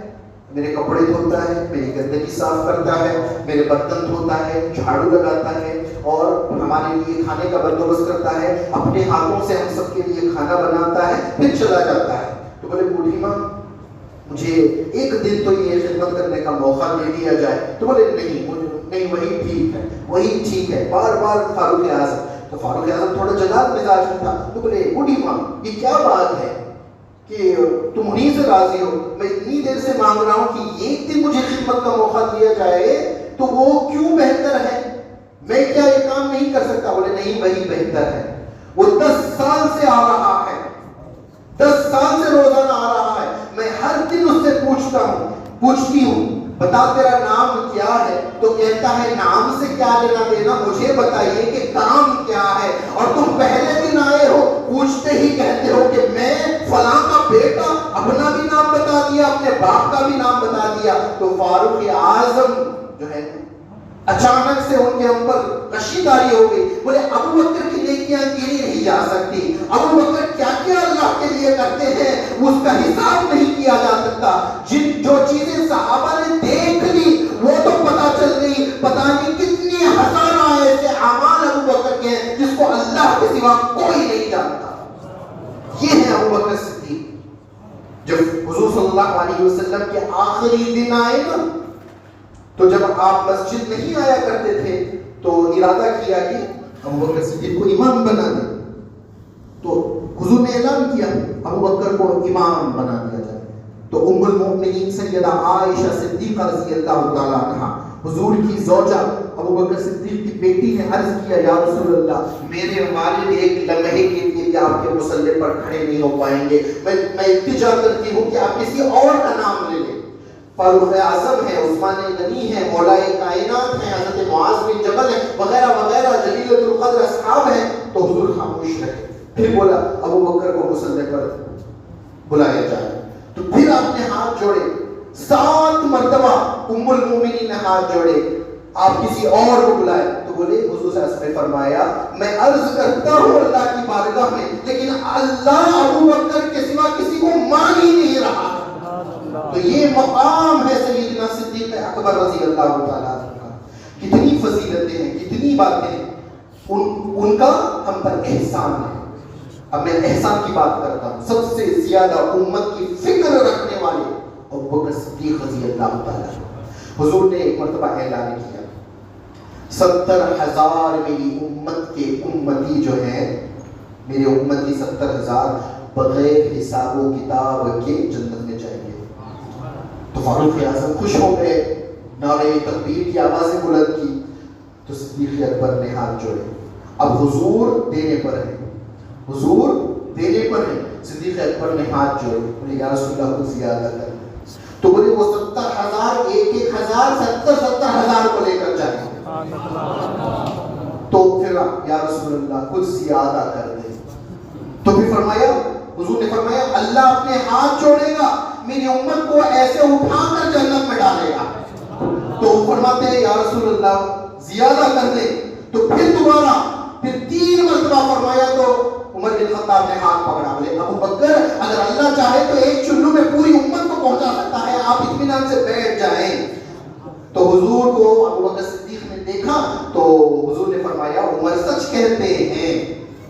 میرے کپڑے دھوتا ہے، میری گندگی صاف کرتا ہے، میرے برتن دھوتا ہے، جھاڑو لگاتا ہے، اور ہمارے لیے کھانے کا بندوبست کرتا ہے، اپنے ہاتھوں سے ہم سب کے لیے کھانا بناتا ہے، پھر چلا جاتا ہے. تو بولے بوڑھی ماں مجھے ایک دن تو یہ خدمت کرنے کا موقع دے دیا جائے. تو بولے نہیں وہی ٹھیک ہے، وہی ٹھیک ہے. بار بار فاروق اعظم. تو فاروق اعظم تھوڑا جلال مزاج میں تھا. تو بولے بوڑھی ماں یہ کیا بات ہے کہ تم انہیں سے راضی ہو؟ میں اتنی دیر سے مانگ رہا ہوں کہ ایک دن مجھے خدمت کا موقع دیا جائے تو وہ کیوں بہتر ہے؟ میں کیا یہ کام نہیں کر سکتا؟ بولے نہیں وہی بہتر ہے. وہ 10 سال سے آ رہا ہے، 10 سال سے روزانہ آ رہا ہے. میں ہر دن اس سے پوچھتی ہوں بتا تیرا نام کیا ہے؟ تو کہتا ہے نام سے کیا لینا دینا، مجھے بتائیے کہ کام کیا ہے. اور تم پہلے دن آئے ہو پوچھتے ہی کہتے ہو کہ میں فلاں کا بیٹا، اپنا بھی نام بتا دیا، اپنے باپ کا بھی نام بتا دیا. تو فاروق اعظم جو ہے اچانک سے ان کے اوپر کشیداری ہو گئی. بولے ابو بکر کی نیکیاں گنی نہیں جا سکتی. ابو بکر کیا کیا اللہ کے لیے کرتے ہیں اس کا حساب نہیں کیا جا سکتا. جو چیزیں صحابہ نے دیکھ لی وہ تو پتا چل گئی. پتا نہیں کتنے ہزاروں ایسے اعمال ابو بکر کے ہیں جس کو اللہ کے سوا کوئی نہیں جانتا. یہ ہے ابو بکر صدیق. جب حضور صلی اللہ علیہ وسلم کے آخری دن آئے نا, تو جب آپ مسجد نہیں آیا کرتے تھے تو ارادہ کیا کہ ابو بکر صدیق کو امام بنا دیں. تو حضور نے اعلان کیا ابو بکر کو امام بنا دیا جائے. تو ام المؤمنین سیدہ عائشہ صدیقہ رضی اللہ تعالیٰ عنہا, حضور کی زوجہ ابو بکر صدیق کی بیٹی نے عرض کیا یا رسول اللہ, میرے والد ایک لمحے کے لیے بھی آپ کے مصلی پر کھڑے نہیں ہو پائیں گے. میں التجا کرتی ہوں کہ آپ کسی اور کا نام لے لیں. فاروق اعظم ہے, عثمان غنی ہے, مولا کائنات ہیں, حضرت معاذ بن جبل ہے, وغیرہ وغیرہ جلیلۃ القدر اصحاب ہیں. تو حضور خاموش رہے. پھر بولا ابو بکر کو مصلی پر بلایا جائے. تو پھر آپ نے ہاتھ جوڑے 7 مرتبہ. ام المومنین نے ہاتھ جوڑے, آپ کسی اور کو بلائے. تو بولے حضور صلی اللہ علیہ وسلم نے فرمایا میں عرض کرتا ہوں اللہ کی بارگاہ میں, لیکن اللہ ابو بکر کے سوا کسی کو مان ہی نہیں رہا. تو یہ مقام ہے سیدنا صدیق اکبر رضی اللہ تعالیٰ عنہ. کتنی فضیلتیں ہیں, کتنی باتیں ہیں, ان کا ہم پر احسان ہے. اب میں احسان کی بات کرتا ہوں. سب سے زیادہ امت کی فکر رکھنے والے ابو بکر صدیق رضی اللہ تعالیٰ. حضور نے ایک مرتبہ اعلان کیا 70,000 میری امت کے امتی جو ہیں, میرے امتی 70,000 بغیر حساب و کتاب کے جنت میں جائیں گے. تو فاروق اعظم خوش ہو گئے, نعرہ تکبیر کی آوازیں بلند کی. تو صدیق اکبر نے ہاتھ جوڑے. اب حضور دینے پر ہے, حضور دینے پر ہے. صدیق اکبر نے ہاتھ جوڑے, بولے یا رسول اللہ کچھ زیادہ کر. تو بولے وہ 70,000 ایک 70,000 کو لے کر جائیں. تو پھر یا رسول اللہ کچھ زیادہ کر دے. تو پھر فرمایا, حضور نے فرمایا اللہ اپنے ہاتھ جوڑے گا, میری امت کو ایسے اٹھا کر جنت میں ڈالے گا. تو فرماتے ہیں یا رسول اللہ زیادہ کر دے. تو پھر دوبارہ پھر 3 مرتبہ فرمایا. تو عمر بن خطاب نے ہاتھ پکڑا. بولے ابو بکر اگر اللہ چاہے تو ایک چلو میں پوری امت کو پہنچا سکتا ہے, آپ اطمینان سے بیٹھ جائیں. تو حضور کو ابو بکر صدیق نے دیکھا تو حضور نے فرمایا عمر سچ کہتے ہیں.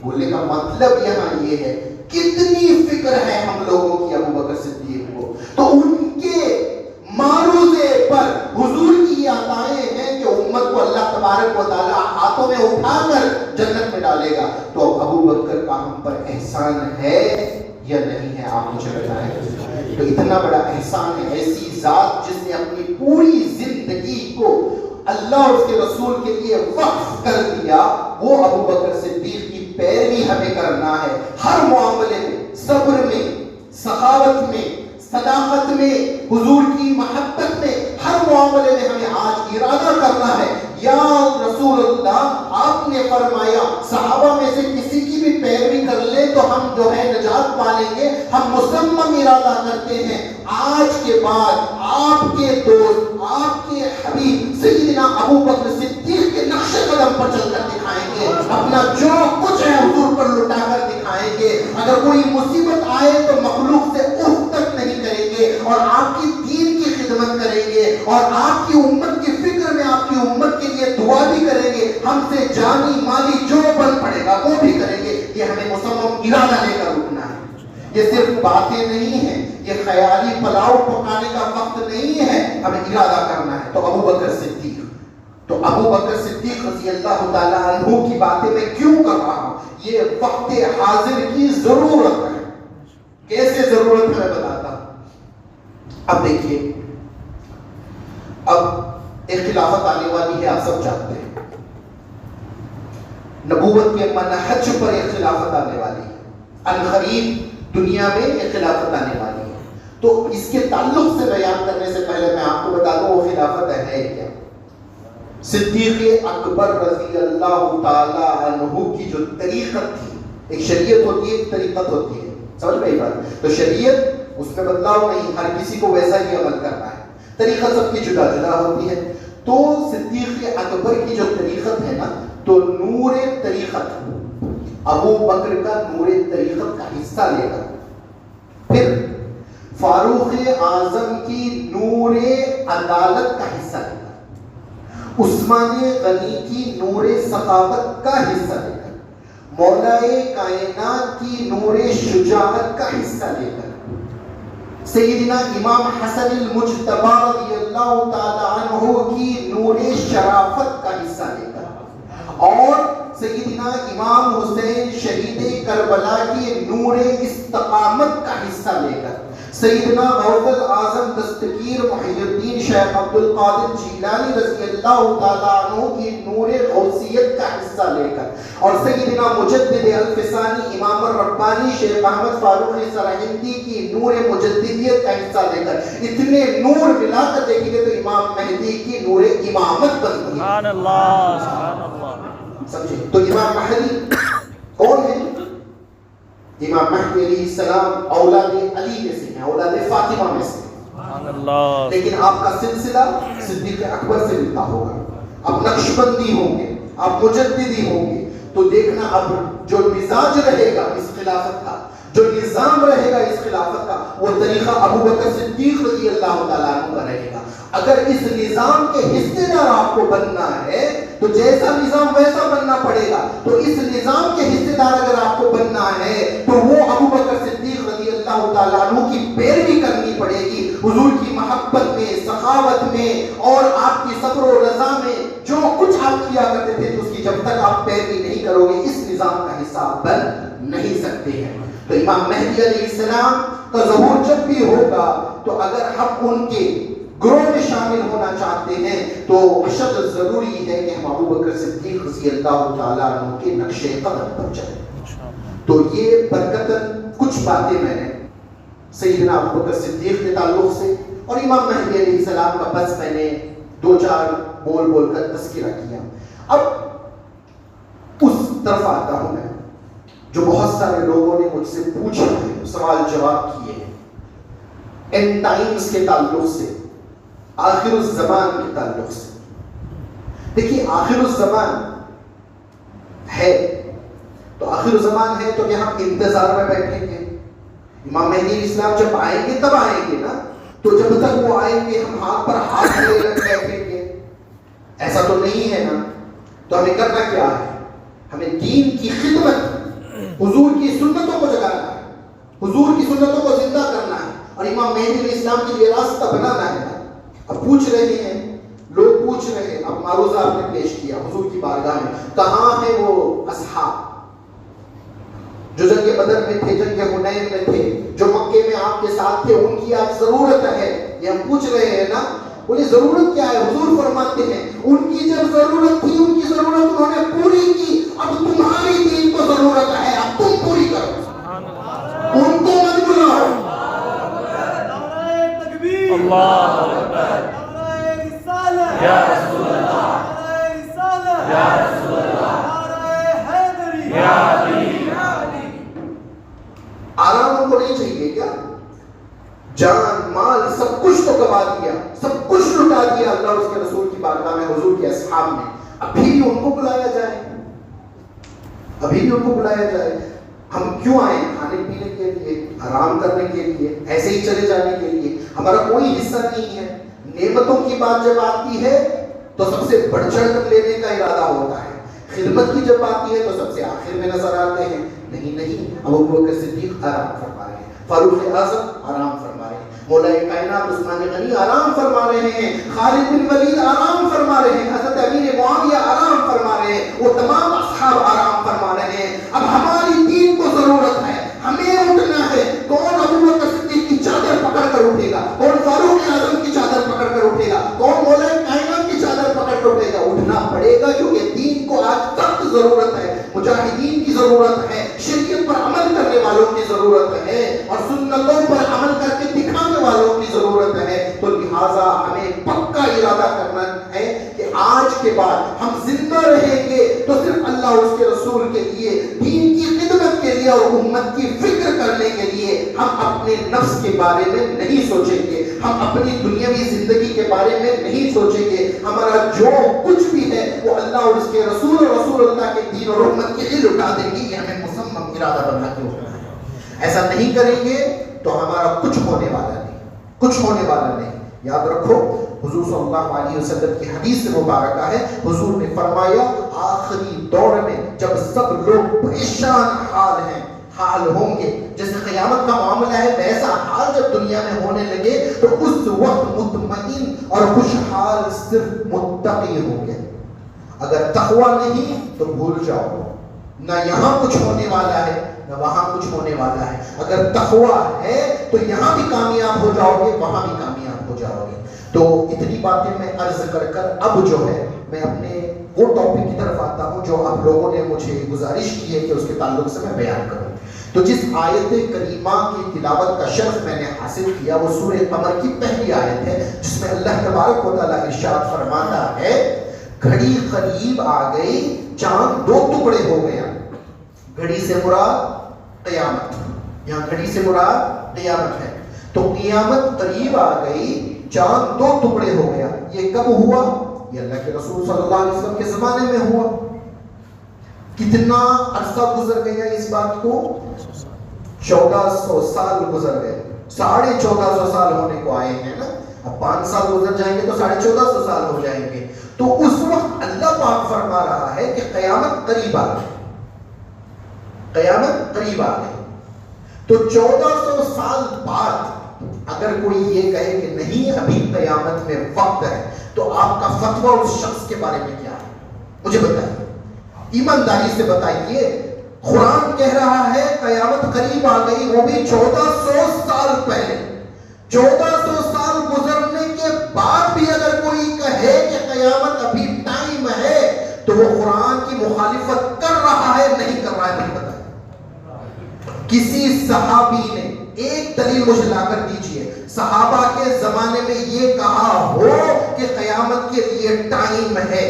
بولنے کا مطلب یہاں یہ ہے کتنی فکر ہے ہم لوگوں کی ابو بکر صدیق کو. تو ان کے معروضے پر حضور کی یہ عطائیں ہیں کہ امت کو اللہ تبارک و تعالیٰ ہاتھوں میں اٹھا کر جنت میں ڈالے گا. تو ابو بکر کا ہم پر احسان ہے یا نہیں ہے, آپ مجھے بتائیں. تو اتنا بڑا احسان ہے, ایسی ذات جس نے اپنی پوری زندگی کو اللہ اور اس کے رسول کے لیے وقف کر دیا, وہ ابو بکر صدیق کی پیروی ہمیں کرنا ہے. ہر معاملے میں, صبر میں, سخاوت میں, صداقت میں, حضور کی محبت میں, ہر معاملے میں ہمیں آج ارادہ کرنا ہے یا رسول اللہ آپ نے فرمایا صحابہ میں سے کسی کی بھی پیروی کر لے تو ہم جو ہے نجات پالیں گے. ہم مصمم ارادہ کرتے ہیں آج کے بعد آپ کے دوست, آپ کے حبیب سیدنا ابو بکر صدیق کے نقش قدم پر چل کر دکھائیں گے. اپنا جو کچھ ہے حضور پر لٹا کر دکھائیں گے. اگر کوئی مصیبت آئے تو مخلوق سے اف تک نہیں کریں گے, اور آپ کی دین کی خدمت کریں گے, اور آپ کی امت کی فکر میں آپ کی امت کے لیے دعا بھی کریں گے. ہم سے جانی مالی جو بن پڑے گا وہ بھی کریں گے. یہ ہمیں مصمم ارادہ لے کر اٹھنا ہے. یہ صرف باتیں نہیں ہیں, یہ خیالی پلاؤ پکانے کا وقت نہیں ہے, ہمیں ارادہ کرنا ہے. تو ابو بکر صدیق, تو ابو بکر صدیق رضی اللہ تعالیٰ عنہ کی باتیں میں کیوں کر رہا ہوں, یہ وقت حاضر کی ضرورت ہے. کیسے ضرورت ہے میں بتاتا ہوں. اب دیکھیے, اب ایک خلافت آنے والی ہے, آپ سب جانتے ہیں. نبوت کے منہج پر ایک خلافت آنے والی ہے. عنقریب دنیا میں ایک خلافت آنے والی ہے. تو اس کے تعلق سے بیان کرنے سے پہلے میں آپ کو بتا دوں وہ خلافت ہے کیا. صدیق اکبر رضی اللہ تعالی عنہ کی جو طریقت تھی, ایک شریعت ہوتی ہے, ایک طریقت ہوتی ہے, سمجھ میں یہ بات. تو شریعت اس میں بدلاؤ نہیں, ہر کسی کو ویسا ہی عمل کرنا ہے. طریقہ سب کی جدا جدا ہوتی ہے. تو صدیق اکبر کی جو طریقت ہے نا، تو نور طریقت ابو بکر کا نور طریقت کا حصہ لے کر، پھر فاروق اعظم کی نور عدالت کا حصہ لے کر، عثمان غنی کی نور سخاوت کا حصہ لے کر، مولائے کائنات کی نور شجاعت کا حصہ لے کر، سیدنا امام حسن المجتبی رضی اللہ تعالی عنہ کی نور شرافت کا حصہ لے کر، اور سیدنا امام حسین شہید کربلا کی نور استقامت کا حصہ لے کر، سیدنا غوث الاعظم دستگیر محی الدین شیخ عبد القادر جیلانی رضی اللہ تعالیٰ عنہ کی نور غوثیت کا حصہ لے کر، اور سیدنا مجدد الفسانی امام الربانی شیخ احمد فاروق سرہندی کی نور مجددیت کا حصہ لے کر، اتنے نور ملا کر دیکھیں گے تو امام مہدی کی نور امامت بنتی ہے۔ سبحان اللہ، سبحان اللہ۔ سمجھے؟ تو امام مہدی کون ہے؟ امام مہدی علیہ السلام اولاد علی میں سے ہیں، اولاد فاطمہ میں سے، سبحان اللہ۔ لیکن آپ کا سلسلہ صدیق اکبر سے ملتا ہوگا، آپ نقشبندی ہوں گے، آپ مجددی ہوں گے، تو دیکھنا اب جو مزاج رہے گا اس خلافت کا، جو نظام رہے گا اس خلافت کا، وہ طریقہ ابو بکر صدیق رضی اللہ تعالیٰ عنہ کا رہے گا۔ اگر اس نظام کے حصے دار آپ کو بننا ہے تو جیسا نظام ویسا بننا پڑے گا، تو اس نظام کے حصے دار اگر آپ کو بننا ہے تو وہ ابو بکر صدیق رضی اللہ تعالیٰ عنہ کی پیروی کرنی پڑے گی، حضور کی محبت میں، سخاوت میں، اور آپ کی صبر و رضا میں جو کچھ آپ کیا کرتے تھے، تو اس کی جب تک آپ پیروی نہیں کرو گے اس نظام کا حصہ آپ بن نہیں سکتے ہیں۔ تو امام مہدی علیہ السلام کا ظہور جب بھی ہوگا تو اگر ہم ان کے گروہ میں شامل ہونا چاہتے ہیں تو اشد ضروری ہے کہ ہم ابو بکر صدیق رضی اللہ تعالیٰ عنہ کے نقش قدم پر چلیں۔ تو یہ برکتاً کچھ باتیں میں نے سیدنا ابو بکر صدیق کے تعلق سے اور امام مہدی علیہ السلام کا بس میں نے دو چار بول کر تذکرہ کیا۔ اب اس طرف آتا ہوں میں جو بہت سارے لوگوں نے مجھ سے پوچھا ہے، سوال جواب کیے ہیں، اینڈ ٹائمز کے تعلق سے، آخر الزمان کے تعلق سے۔ دیکھیے آخر الزمان ہے تو آخر الزمان ہے تو کہ ہم انتظار میں بیٹھیں گے، امام مہدی علیہ السلام جب آئیں گے تب آئیں گے نا، تو جب تک وہ آئیں گے ہم ہاتھ پر ہاتھ لے کر بیٹھیں گے؟ ایسا تو نہیں ہے نا۔ تو ہمیں کرنا کیا ہے؟ ہمیں دین کی خدمت، حضور کی سنتوں کو جگانا ہے، حضور کی سنتوں کو زندہ کرنا ہے، اور امام مہدی علیہ السلام کے لیے راستہ بنانا ہے۔ اب پوچھ رہے ہیں لوگ، پوچھ رہے ہیں، اب معروضہ آپ نے پیش کیا حضور کی بارگاہ میں، کہاں ہیں وہ اصحاب جو جنگ بدر میں تھے، جنگ حنین میں تھے، جو مکے میں آپ کے ساتھ تھے، ان کی آج ضرورت ہے؟ یہ ہم پوچھ رہے ہیں نا۔ بولے ضرورت کیا ہے؟ حضور فرماتے ہیں ان کی جب ضرورت تھی ان کی ضرورت انہوں نے پوری کی، اب تمہاری دین کو ضرورت ہے، اب تم پوری کرو، ان کو مت بلاؤ۔ اللہ اکبر، یا رسول اللہ، یا رسول اللہ، یا علی۔ آرام ان کو نہیں چاہیے کیا؟ جان مال سب کچھ تو گوا دیا، سب کچھ لٹا دیا اللہ اور اس کے رسول کی بارگاہ میں، حضور کے اصحاب میں، ابھی بھی ان کو بلایا جائے، ابھی بھی ان کو بلایا جائے۔ ہم کیوں آئے؟ کھانے پینے کے لیے، آرام کرنے کے لیے، ایسے ہی چلے جانے کے لیے؟ ہمارا کوئی حصہ نہیں ہے۔ نعمتوں کی بات جب آتی ہے تو سب سے بڑھ چڑھ کر لینے کا ارادہ ہوتا ہے، خدمت کی جب آتی ہے تو سب سے آخر میں نظر آتے ہیں۔ نہیں، ابو بکر صدیق آرام فرما رہے ہیں، فاروق اعظم آرام فرما رہے ہیں، مولائے کائنات عثمان غنی آرام فرما رہے ہیں، خالد بن ولید آرام فرما رہے ہیں، حضرت امیر معاویہ آرام فرما رہے ہیں، وہ تمام اصحاب آرام فرما رہے ہیں۔ اب ہماری دین کو ضرورت ہے، ہمیں اٹھنا ہے۔ کون ابو بکر صدیق کی چادر پکڑ کر اٹھے گا؟ کون فاروق اعظم کی چادر پکڑ کر اٹھے گا؟ کون مولائے کائنات کی چادر پکڑ کر اٹھے گا؟ اٹھنا پڑے گا، کیونکہ دین کو آج سخت ضرورت ہے، مجاہدین کی ضرورت ہے، شریعت پر عمل کرنے والوں کی ضرورت ہے، اور سنتوں پر عمل کر کے دکھانے والوں کی ضرورت ہے۔ تو لہٰذا ہمیں پکا ارادہ کرنا ہے کہ آج کے بعد ہم زندہ رہیں گے تو صرف اللہ اور اس کے رسول کے لیے، دین کی خدمت کے لیے اور امت کی فکر کرنے کے لیے۔ ہم اپنے نفس کے بارے میں نہیں سوچیں گے، ہم اپنی دنیاوی زندگی کے بارے میں نہیں سوچیں گے، ہمارا جو کچھ بھی ہے وہ اللہ اور اس کے رسول اور رسول اللہ کے دین اور امت کے لیے لٹا دیں گے. یہ ہمیں مصمم ارادہ بنا کے ہونا ہے. ایسا نہیں کریں گے تو ہمارا کچھ ہونے والا نہیں, کچھ ہونے والا نہیں. یاد رکھو حضور صلی اللہ علیہ وسلم کی حدیث سے مبارکہ ہے, حضور نے فرمایا آخری دور میں جب سب لوگ پریشان حال ہوں گے, جیسے قیامت کا معاملہ ہے ویسا حال جب دنیا میں ہونے لگے تو اس وقت مطمئن اور خوشحال صرف متقی ہوں گے. اگر تقوی نہیں تو بھول جاؤ, نہ یہاں کچھ ہونے والا ہے نہ وہاں کچھ ہونے والا ہے. اگر تقوی ہے تو یہاں بھی کامیاب ہو جاؤ گے, وہاں بھی کامیاب ہو جاؤ گے. تو اتنی باتیں میں عرض کر اب جو ہے میں اپنے وہ ٹاپک کی طرف آتا ہوں جو آپ لوگوں نے مجھے گزارش کی ہے کہ اس کے تعلق سے میں بیان کروں. تو جس آیت کریمہ کی تلاوت کا شرف میں نے حاصل کیا وہ سورہ قمر کی پہلی آیت ہے, جس میں اللہ تبارک و تعالیٰ ارشاد فرماتا ہے گھڑی قریب آ گئی, چاند دو ٹکڑے ہو گیا. گھڑی سے مراد قیامت, یہاں گھڑی سے مراد قیامت ہے. تو قیامت قریب آ گئی, چاند دو ٹکڑے ہو گیا. یہ کب ہوا؟ یہ اللہ کے رسول صلی اللہ علیہ وسلم کے زمانے میں ہوا. کتنا عرصہ گزر گیا اس بات کو؟ 1400 سال گزر گئے. 1450 سال ہونے کو آئے ہیں نا. اب 5 سال گزر جائیں گے تو 1450 سال ہو جائیں گے. تو اس وقت اللہ پاک فرما رہا ہے کہ قیامت قریب آ گئی, قیامت قریب آ گئی. تو 1400 سال بعد اگر کوئی یہ کہے کہ نہیں ابھی قیامت میں وقت ہے تو آپ کا فتویٰ اس شخص کے بارے میں کیا ہے؟ مجھے بتائیے, ایمانداری سے بتائیے. قرآن کہہ رہا ہے قیامت قریب آ گئی, وہ بھی 1400 سال پہلے. 1400 سال گزرنے کے بعد بھی اگر کوئی کہے کہ قیامت ابھی ٹائم ہے تو وہ قرآن کی مخالفت کر رہا ہے نہیں کر رہا ہے؟ نہیں بتائیے. کسی صحابی نے ایک دلیل مجھے لا کر دیجئے صحابہ کے زمانے میں یہ کہا ہو کہ قیامت کے لیے ٹائم ہے.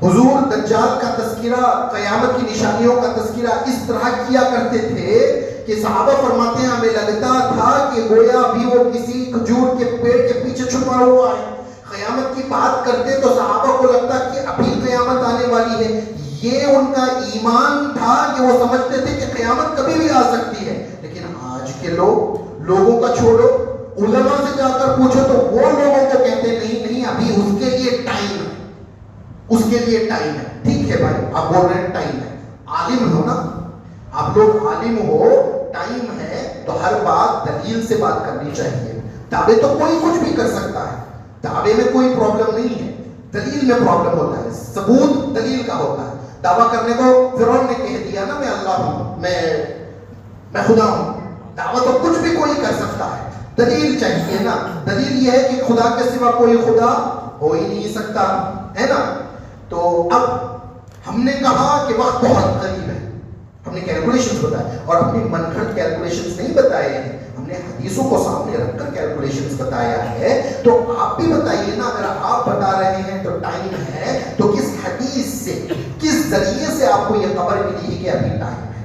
حضور دجال کا تذکرہ, قیامت کی نشانیوں کا تذکرہ اس طرح کیا کرتے تھے کہ صحابہ فرماتے ہیں ہمیں لگتا تھا کہ گویا بھی وہ کسی کھجور کے پیڑ کے پیچھے چھپا ہوا ہے. قیامت کی بات کرتے تو صحابہ کو لگتا کہ ابھی قیامت آنے والی ہے. یہ ان کا ایمان تھا کہ وہ سمجھتے تھے کہ قیامت کبھی بھی آ سکتی ہے. لیکن آج کے لوگوں کا چھوڑو, علماء سے جا کر پوچھو تو وہ لوگوں کو کہتے نہیں ابھی اس کے لیے ٹائم ہے, اس کے لیے ٹائم ہے. ٹھیک ہے بھائی, آپ بول رہے ہیں ٹائم ہے, عالم ہو نا آپ لوگ, عالم ہو, ٹائم ہے تو ہر بات دلیل سے بات کرنی چاہیے. دعوے تو کوئی کچھ بھی کر سکتا ہے, دعوے میں کوئی پرابلم نہیں ہے, دلیل میں پرابلم ہوتا ہے, ثبوت دلیل کا ہوتا ہے. دعویٰ کرنے کو فرعون نے کہہ دیا نا میں اللہ ہوں, میں خدا ہوں. دعویٰ تو کچھ بھی کوئی کر سکتا ہے, دلیل چاہیے نا. دلیل یہ ہے کہ خدا کے سوا کوئی خدا ہو ہی نہیں سکتا ہے نا. تو اب ہم نے کہا کہ وقت بہت قریب ہے, ہم نے کیلکولیشنز بتائے اور اپنی من گھڑت کیلکولیشنز نہیں بتائے ہیں, ہم نے حدیثوں کو سامنے رکھ کر کیلکولیشنز بتایا ہے. تو آپ بھی بتائیے نا, اگر آپ بتا رہے ہیں تو ٹائم ہے تو کس حدیث سے, کس ذریعے سے آپ کو یہ خبر ملی ہے کہ ابھی ٹائم ہے؟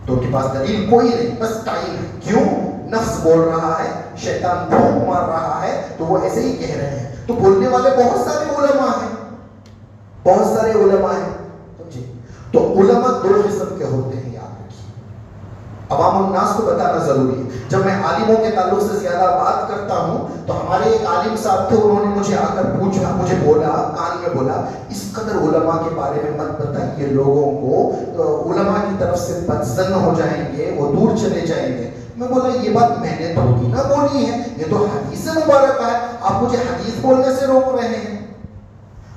تو ان کے پاس دلیل کوئی نہیں, بس ٹائم ہے. کیوں؟ نفس بول رہا ہے, شیطان بھونک مار رہا ہے تو وہ ایسے ہی کہہ رہے ہیں. تو بولنے والے بہت سارے علماء ہیں, بہت سارے علماء ہیں, سمجھے. تو علماء دو قسم کے ہوتے ہیں, یاد رکھیے. عوام الناس کو بتانا ضروری ہے. جب میں عالموں کے تعلق سے زیادہ بات کرتا ہوں تو ہمارے ایک عالم صاحب تھے, انہوں نے مجھے آ کر پوچھا, مجھے بولا, کان میں بولا, اس قدر علماء کے بارے میں مت بتائیے لوگوں کو, علماء کی طرف سے بدظن ہو جائیں گے, وہ دور چلے جائیں گے. میں بولا یہ بات میں نے تھوڑی نہ بولی ہے, یہ تو حدیث مبارکہ ہے, آپ مجھے حدیث بولنے سے روک رہے ہیں.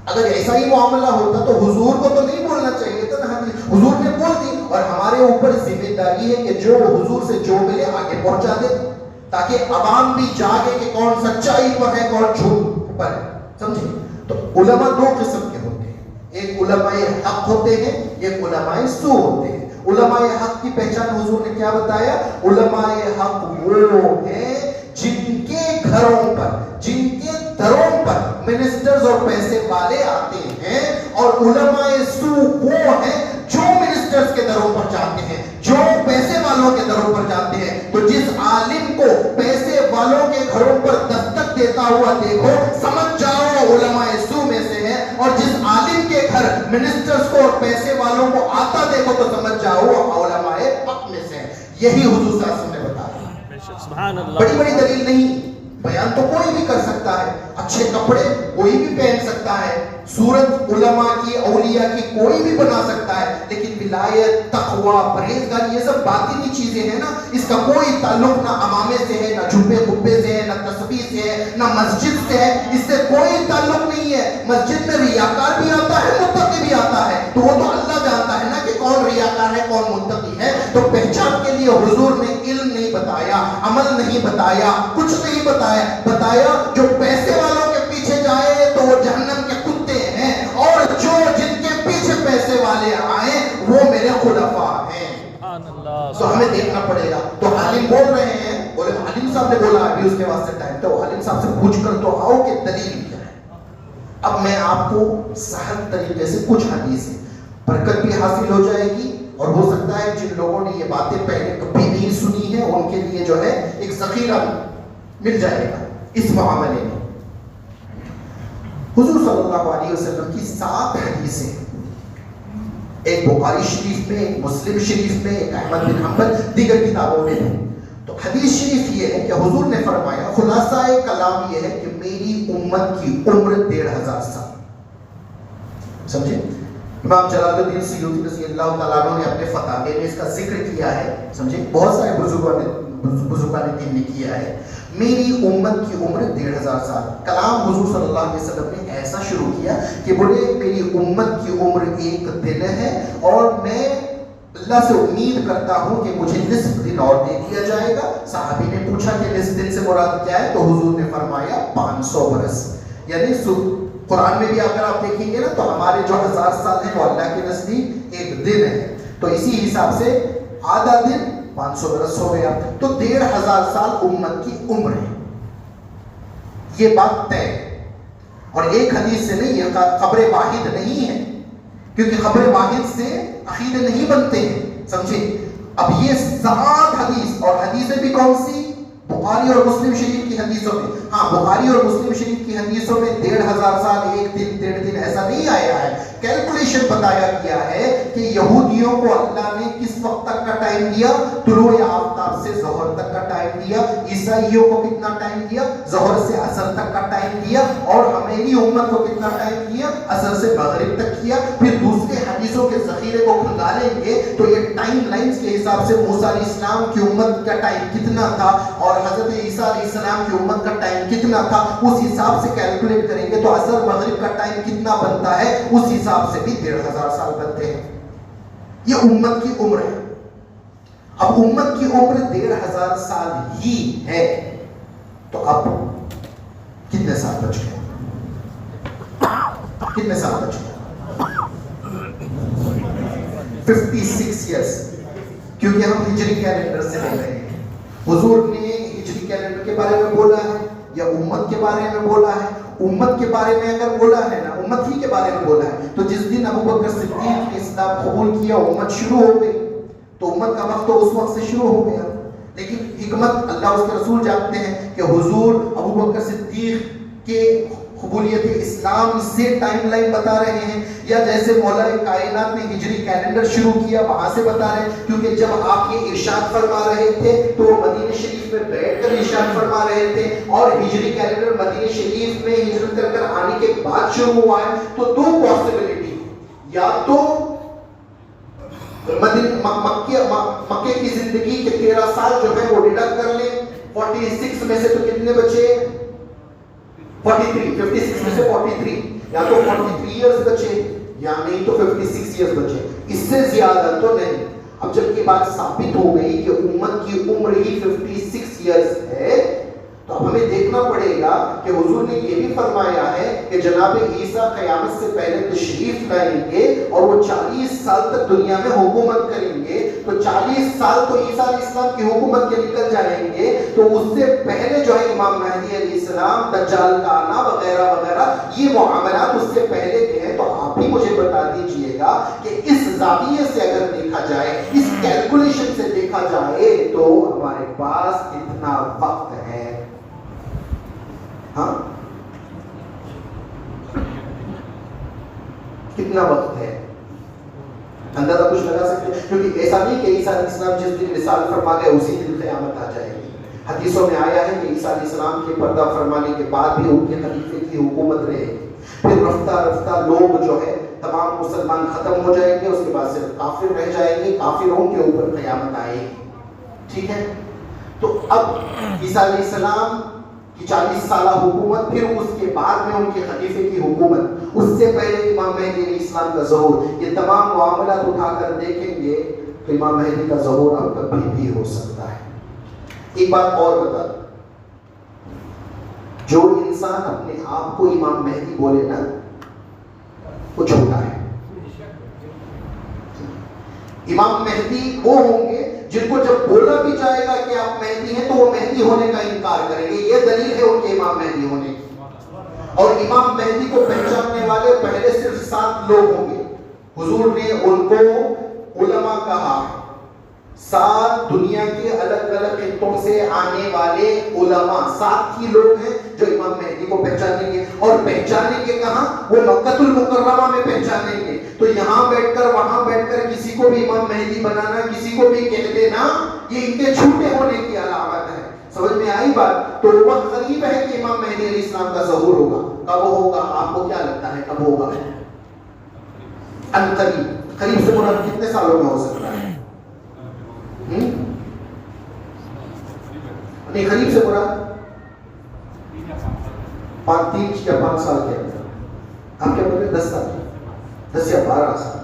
اگر ایسا ہی معاملہ ہوتا تو حضور کو تو نہیں بولنا چاہیے تھا نا, حضور نے بول دی. اور ہمارے اوپر ذمہ داری ہے کہ جو حضور سے جو ملے آگے پہنچا دے, تاکہ عوام بھی جاگے کہ کون سچائی پر ہے, کون جھوٹ پر ہے, سمجھے. تو علماء دو قسم کے ہوتے ہیں, ایک علماء حق ہوتے ہیں, ایک علماء سو ہوتے ہیں. علماء حق کی پہچان حضور نے کیا بتایا؟ علماء حق وہ ہیں جن کے گھروں پر, جن کے دروں پر منسٹرز اور پیسے والے آتے ہیں, اور علماء سو وہ ہیں جو منسٹرز کے دروں پر جاتے ہیں, جو پیسے والوں کے دروں پر جاتے ہیں. تو جس عالم کو پیسے والوں کے گھروں پر دستک دیتا ہوا دیکھو, سمجھ جاؤ علماء سو میں سے ہے، اور جس عالم کے گھر منسٹرز کو اور پیسے والوں کو آتا دیکھو تو سمجھ جاؤ وہ علماء حق میں سے ہے. یہی حضور صلی اللہ علیہ وسلم نے بتایا. سبحان اللہ. بڑی بڑی دلیل نہیں. بیان تو کوئی بھی کر سکتا ہے، اچھے کپڑے کوئی بھی پہن سکتا ہے، صورت علماء کی اولیاء کی کوئی بھی بنا سکتا ہے، لیکن ولایت، تقوی، پرہیزگاری یہ سب باطنی چیزیں ہیں نا، اس کا کوئی تعلق نہ امامے سے ہے، نہ جھبے قبے سے ہے، نہ تسبیح سے ہے، نہ مسجد سے ہے. اس سے کوئی تعلق نہیں ہے. مسجد میں ریاکار بھی آتا ہے، متقی بھی آتا ہے، تو وہ تو اللہ جانتا ہے نا کہ کون ریاکار ہے کون متقی ہے. تو پہچان کے لیے حضور نے علم نہیں بتایا، عمل نہیں بتایا، کچھ نہیں بتایا جو پیسے والوں کے پیچھے جائے تو وہ جہنم کے کتے ہیں، اور جو جن کے پیچھے پیسے والے آئے وہ میرے خلفاء ہیں. تو ہمیں دیکھنا پڑے گا. تو عالم بول رہے ہیں، بولے عالم صاحب نے بولا ابھی اس کے واسطے ٹائم، تو عالم صاحب سے پوچھ کر تو آؤ کہ دلیل کیا ہے. اب میں آپ کو سہل طریقے سے کچھ حدیث ہے، برکت بھی حاصل ہو جائے گی، اور ہو سکتا ہے جن لوگوں نے یہ باتیں پہلے کبھی نہیں سنی ہے ان کے لیے جو ہے ایک ذخیرہ مل جائے گا اس معاملے میں. حضور صلی اللہ علیہ وسلم کی 7 حدیثیں، ایک بخاری شریف میں، ایک مسلم شریف میں، ایک احمد بن حنبل، دیگر کتابوں میں ہے. تو حدیث شریف یہ ہے کہ حضور نے فرمایا، خلاصہ کلام یہ ہے کہ میری امت کی عمر 1500 سال. سمجھے؟ امام جلال الدین سیوطی رضی اللہ تعالیٰ عنہ نے اپنے فتاوی میں اس کا ذکر کیا ہے. سمجھے؟ بہت سارے بزرگان دین نے کیا ہے. میری امت کی عمر 1500 سال. کلام حضور صلی اللہ علیہ وسلم نے ایسا شروع کیا کہ بولے میری امت کی عمر 1 دن ہے، اور میں اللہ سے امید کرتا ہوں کہ مجھے نصف دن اور دے دیا جائے گا. صحابی نے پوچھا کہ نصف دن سے مراد کیا ہے، تو حضور نے فرمایا 500 برس. یعنی قرآن میں بھی اگر آپ دیکھیں گے نا تو ہمارے جو 1000 سال ہیں وہ اللہ کے نزدیک 1 دن ہے. تو اسی حساب سے آدھا دن 500 برس ہو گیا. تو 1500 سال امت کی عمر ہے. یہ بات طے. اور ایک حدیث سے نہیں، یہ خبر واحد نہیں ہے، کیونکہ خبر واحد سے عقیدے نہیں بنتے ہیں. سمجھے؟ اب یہ 7 حدیث، اور حدیثیں بھی کون سی؟ بخاری اور مسلم شریف کی حدیثوں میں. ہاں، بخاری اور مسلم شریف کی حدیثوں میں 1500 سال، 1 دن، 1.5 دن ایسا نہیں آیا ہے. کیلکولیشن بتایا گیا ہے کہ یہودیوں کو اللہ نے کس وقت تک کا ٹائم دیا؟ طلوع آفتاب سے ظہر تک کا ٹائم دیا. عیسائیوں کو کتنا ٹائم دیا؟ ظہر سے عصر تک کا ٹائم دیا. اور ہماری امت کو کتنا ٹائم دیا؟ عصر سے مغرب تک کیا. پھر دوسرے حدیثوں کے ذخیرے کو کھنگالیں گے تو یہ ٹائم لائنز کے حساب سے موسیٰ علیہ السلام کی امت کا ٹائم کتنا تھا اور حضرت عیسیٰ علیہ السلام کی امت کا ٹائم کتنا تھا، اس حساب سے کیلکولیٹ کریں گے تو عصر مغرب کا ٹائم کتنا بنتا ہے، اس حساب سے بھی 1500 سال بنتے ہیں. یہ امت کی عمر ہے. اب امت کی عمر 1500 سال ہی ہے، تو اب کتنے سال بچ گئے؟ کتنے سال بچ گئے؟ 56 ایئرس. کیونکہ ہم ہجری کیلنڈر سے لے رہے ہیں. حضور نے ہجری کیلنڈر کے بارے میں بولا ہے یا امت کے بارے میں بولا ہے؟ امت کے بارے میں اگر بولا ہے نا، امت ہی کے بارے میں بولا ہے، تو جس دن ابوبکر صدیق نے اسلام قبول کیا امت شروع ہو گئی. تو امت کا وقت تو اس وقت سے شروع ہو گیا. لیکن حکمت اللہ اس کے رسول جانتے ہیں کہ حضور ابوبکر صدیق کے قبولیت اسلام سے ٹائم لائن بتا رہے ہیں، یا جیسے مولا کائنات نے ہجری کیلنڈر شروع کیا وہاں سے بتا رہے ہیں. کیونکہ جب آپ یہ ارشاد فرما رہے تھے تو وہ مدینہ شریف میں بیٹھ کر ارشاد فرما رہے تھے، اور ہجری کیلنڈر مدینہ شریف میں ہجرت کر آنے کے بعد شروع ہوا ہے. تو 2 پاسبلٹی، یا تو مکے کی زندگی کے 13 سال جو ہے وہ ڈیڈکٹ کر لیں. 46 میں سے تو کتنے بچے؟ 43. 56 میں سے 43، یا تو 43 ایئرز بچے یا نہیں تو 56 ایئرز بچے. اس سے زیادہ تو نہیں. اب جب یہ بات ثابت ہو گئی کہ امت کی عمر ہی 56 ایئرز ہے، تو اب ہمیں دیکھنا پڑے گا کہ حضور نے یہ بھی فرمایا ہے کہ جناب عیسیٰ قیامت سے پہلے تشریف لائیں گے اور وہ 40 سال تک دنیا میں حکومت کریں گے. تو 40 سال تو عیسیٰ علیہ السلام کی حکومت کے نکل جائیں گے. تو اس سے پہلے جو ہے امام مہدی علیہ السلام، دجال کا آنا وغیرہ وغیرہ، یہ معاملات اس سے پہلے کے ہیں. تو آپ ہی مجھے بتا دیجئے گا کہ اس زاویے سے اگر دیکھا جائے، اس کیلکولیشن سے دیکھا جائے تو ہمارے پاس کتنا وقت ہے؟ ہاں کتنا وقت ہے؟ اندازہ کچھ لگا سکتے ہیں؟ کیونکہ ایسا نہیں کہ عیسیٰ علیہ السلام جس دن وصال فرما گئے اسی دن قیامت آ جائے گی. حدیثوں میں آیا ہے کہ عیسیٰ علیہ السلام کے پردہ فرمانے کے بعد بھی ان کے خلیفے کی حکومت رہے گی. پھر رفتہ رفتہ لوگ جو ہے تمام مسلمان ختم ہو جائیں گے, اس کے بعد صرف کافر رہ جائیں گے, کافروں کے اوپر قیامت آئے گی. ٹھیک ہے, تو اب عیسیٰ علیہ السلام کی 40 سالہ حکومت, پھر اس کے بعد میں ان کے خلیفے کی حکومت, اس سے پہلے امام مہدی علیہ السلام کا ظہور, یہ تمام معاملات اٹھا کر دیکھیں گے تو امام مہدی کا ظہور اب کبھی بھی ہو سکتا ہے. ایک بات اور بتا دوں, جو انسان اپنے آپ کو امام مہدی بولے نا وہ جھوٹا ہے. امام مہدی وہ ہوں گے جن کو جب بولا بھی جائے گا کہ آپ مہدی ہیں تو وہ مہدی ہونے کا انکار کریں گے. یہ دلیل ہے ان کے امام مہدی ہونے کی. اور امام مہدی کو پہچاننے والے پہلے صرف 7 لوگ ہوں گے. حضور نے ان کو علماء کہا, 7 دنیا کے الگ الگ خطوں سے آنے والے علماء 7 ہی لوگ ہیں جو امام مہدی کو پہچانیں گے. اور پہچانیں گے کہاں؟ وہ مکہ المکرمہ میں پہچانیں گے. تو یہاں بیٹھ کر وہاں بیٹھ کر کسی کو بھی امام مہدی بنانا, کسی کو بھی کہہ دینا, یہ ان کے جھوٹے ہونے کی علامت ہے. سمجھ میں آئی بات؟ تو وہ وقت قریب ہے کہ امام مہدی علیہ السلام کا ظہور ہوگا. کب ہوگا؟ آپ کو کیا لگتا ہے کب ہوگا؟ قریب. قریب سے مراد کتنے سالوں میں ہو سکتا ہے؟ نہیں, قریب سے مراد 3 یا 5 سال کے اندر. آپ کیا بولتے ہیں؟ 10 سال, 10 یا 12 سال.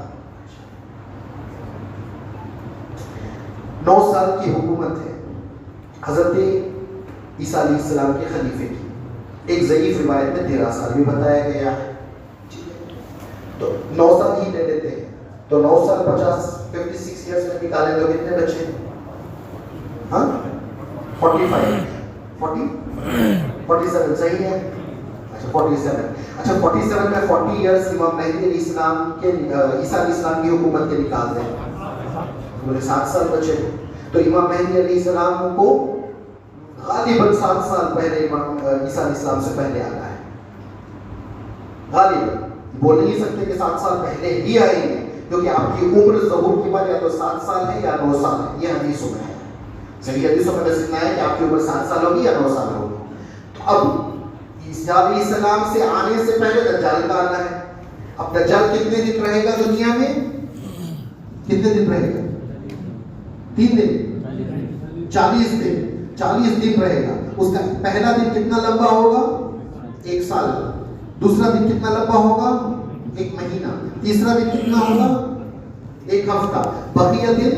9 سال کی حکومت ہے حضرت عیسیٰ علیہ السلام کے خلیفے کی. ایک ضعیف روایت میں 13 سال بھی بتایا گیا ہے. تو 9 سال ہی لے لیتے ہیں, تو 9 سال 56 ایئرس میں نکالیں تو کتنے بچے؟ ہاں 45 47 صحیح ہے. اچھا 47. اچھا 47 میں 40 ایئرس امام مہدی علیہ السلام کے عیسیٰ علیہ السلام کی حکومت کے نکال دیں, بولے 7 سال بچے. تو امام مہدی علیہ السلام کو غالباً 7 سال پہلے امام عیسیٰ علیہ السلام سے پہلے آنا ہے. غالباً بول نہیں سکتے کہ 7 سال پہلے ہی آئیں گے, کیونکہ آپ کی عمر ظہور کی بات یا تو 7 سال ہے یا 9 سال ہے. یہ حدیثوں میں ہے, صحیح حدیثوں میں بس اتنا ہے کہ آپ کی عمر 7 سال ہوگی یا 9 سال ہوگی. تو اب عیسیٰ علیہ السلام سے آنے سے پہلے دجال کا آنا ہے. اب دجال کتنے دن رہے گا دنیا میں؟ کتنے دن رہے گا؟ 3 دن, 40 دن. 40 دن رہے گا. اس کا پہلا دن کتنا لمبا ہوگا؟ 1 سال. دوسرا دن کتنا لمبا ہوگا؟ 1 مہینہ. تیسرا دن کتنا ہوگا؟ 1 ہفتہ. بقیہ دن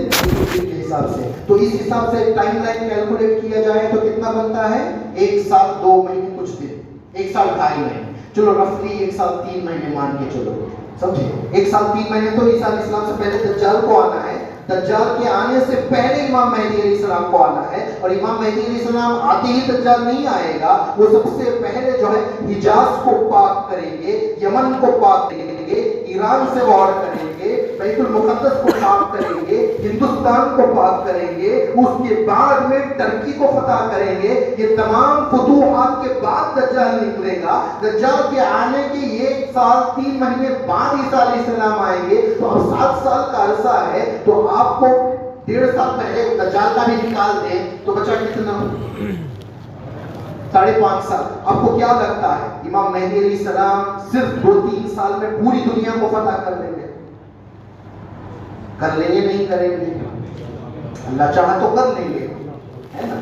کے حساب سے. تو اس حساب سے ٹائم لائن کیلکولیٹ کیا جائے تو کتنا بنتا ہے؟ 1 سال 2 مہینے کچھ دن, 1 سال 2.5 مہینے. چلو رفلی 1 سال 3 مہینے مان کے چلو, سمجھے؟ 1 سال 3 مہینے. تو عیسیٰ علیہ السلام سے پہلے دجال کو آنا ہے. دجال کے آنے سے پہلے امام مہدی علیہ السلام کو آنا ہے. اور امام مہدی علیہ السلام آتے ہی دجال نہیں آئے گا. وہ سب سے پہلے جو ہے حجاز کو پاک کریں گے, یمن کو پاک کریں گے, ایران سے وار کریں گے, بیت المقدس کو پاک کریں گے, ہندوستان کو پاک کریں گے, اس کے بعد میں ترکی کو فتح کریں گے. یہ تمام فتوحات کے بعد دجال نکلے گا. دجال کے آنے کے 1 سال 3 مہینے بعد عیسیٰ علیہ السلام آئیں گے. تو اب 7 سال کا عرصہ ہے. تو آپ کو 1.5 سال پہلے دجال کا بھی نکال دیں تو بچہ کتنا؟ 5.5 سال. آپ کو کیا لگتا ہے امام مہدی علیہ السلام صرف 2-3 سال میں پوری دنیا کو فتح کر لیں گے؟ کر لیں گے نہیں کریں گے؟ اللہ چاہا تو کر لیں گے, ہے نا.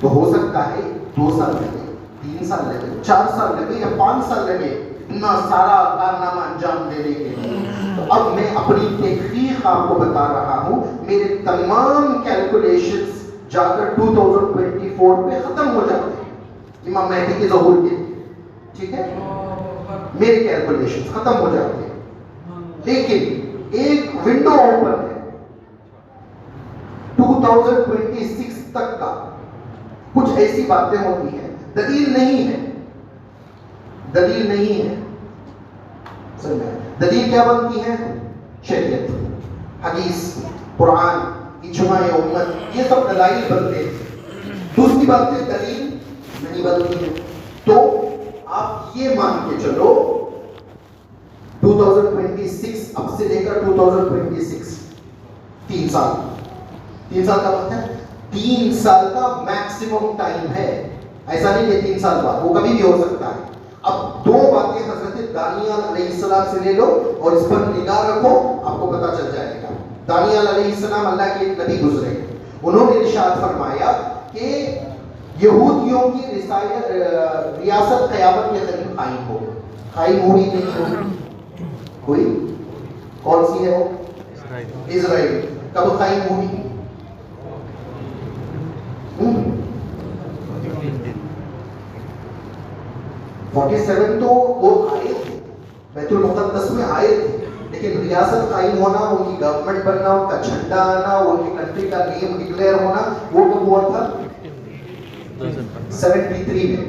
تو ہو سکتا ہے 2 سال لگے, 3 سال لگے, 4 سال لگے یا 5 سال لگے اتنا سارا کارنامہ انجام دینے کے لیے. تو اب میں اپنی تحقیق آپ کو بتا رہا ہوں. میرے تمام کیلکولیشنز جا کر 2024 میں ختم ہو جاتے ہیں امام مہدی کے ظہور کے. ٹھیک ہے, میرے کیلکولیشنز ختم ہو جاتے ہیں. لیکن ایک ونڈو اوپن ہے 2026 تک کا. کچھ ایسی باتیں ہوتی ہیں, دلیل نہیں ہے, دلیل نہیں ہے. دلیل کیا بنتی ہے؟ شریعت, حدیث, قرآن, اجماع امت, یہ سب دلائل بنتے ہیں. دوسری بات ہے دلیل نہیں بنتی ہے. تو آپ یہ مان کے چلو 2026 اب سے لے کر 2026 3 سال کا وقت ہے. 3 سال کا میکسیمم ٹائم ہے. ایسا نہیں کہ 3 سال بعد، وہ کبھی بھی ہو سکتا ہے. اب 2 باتیں حضرت دانیال علیہ السلام سے لے لو اور اس پر نگاہ رکھو، آپ کو پتا چل جائے گا. دانیال علیہ السلام اللہ کے ایک نبی گزرے، انہوں نے ارشاد فرمایا کہ یہودیوں کی ریاست قیامت کے قریب قائم ہو. قائم ہوئی نہیں ہوئی؟ کون سی ہے وہ؟ اسرائیل. کب قائم ہوئی؟ 47 تو وہ آئے تھے، بیت المقدس میں آئے تھے، لیکن ریاست قائم ہونا، ان کی گورنمنٹ بننا، ان کا جھنڈا آنا، ان کی کنٹری کا نیم ڈکلیئر ہونا، وہ کب ہوا تھا؟ 73 میں.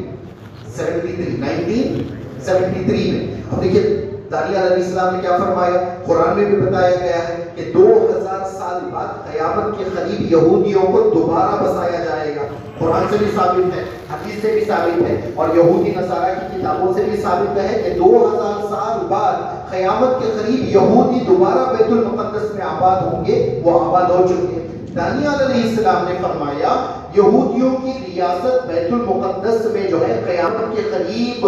1973 میں. اب دیکھیے دانیال علیہ السلام نے کیا فرمایا، قرآن میں بھی بتایا گیا ہے کہ 2000 سال بعد قیامت کے قریب یہودیوں کو دوبارہ بسایا جائے گا. قرآن سے بھی ثابت ہے، حدیث سے بھی ثابت ہے، اور یہودی نصارہ کی کتابوں سے بھی ثابت ہے کہ 2000 سال بعد قیامت کے قریب یہودی دوبارہ بیت المقدس میں آباد ہوں گے. وہ آباد ہو چکے. دانیال علیہ السلام نے فرمایا یہودیوں کی ریاست بیت المقدس میں جو ہے قیامت کے قریب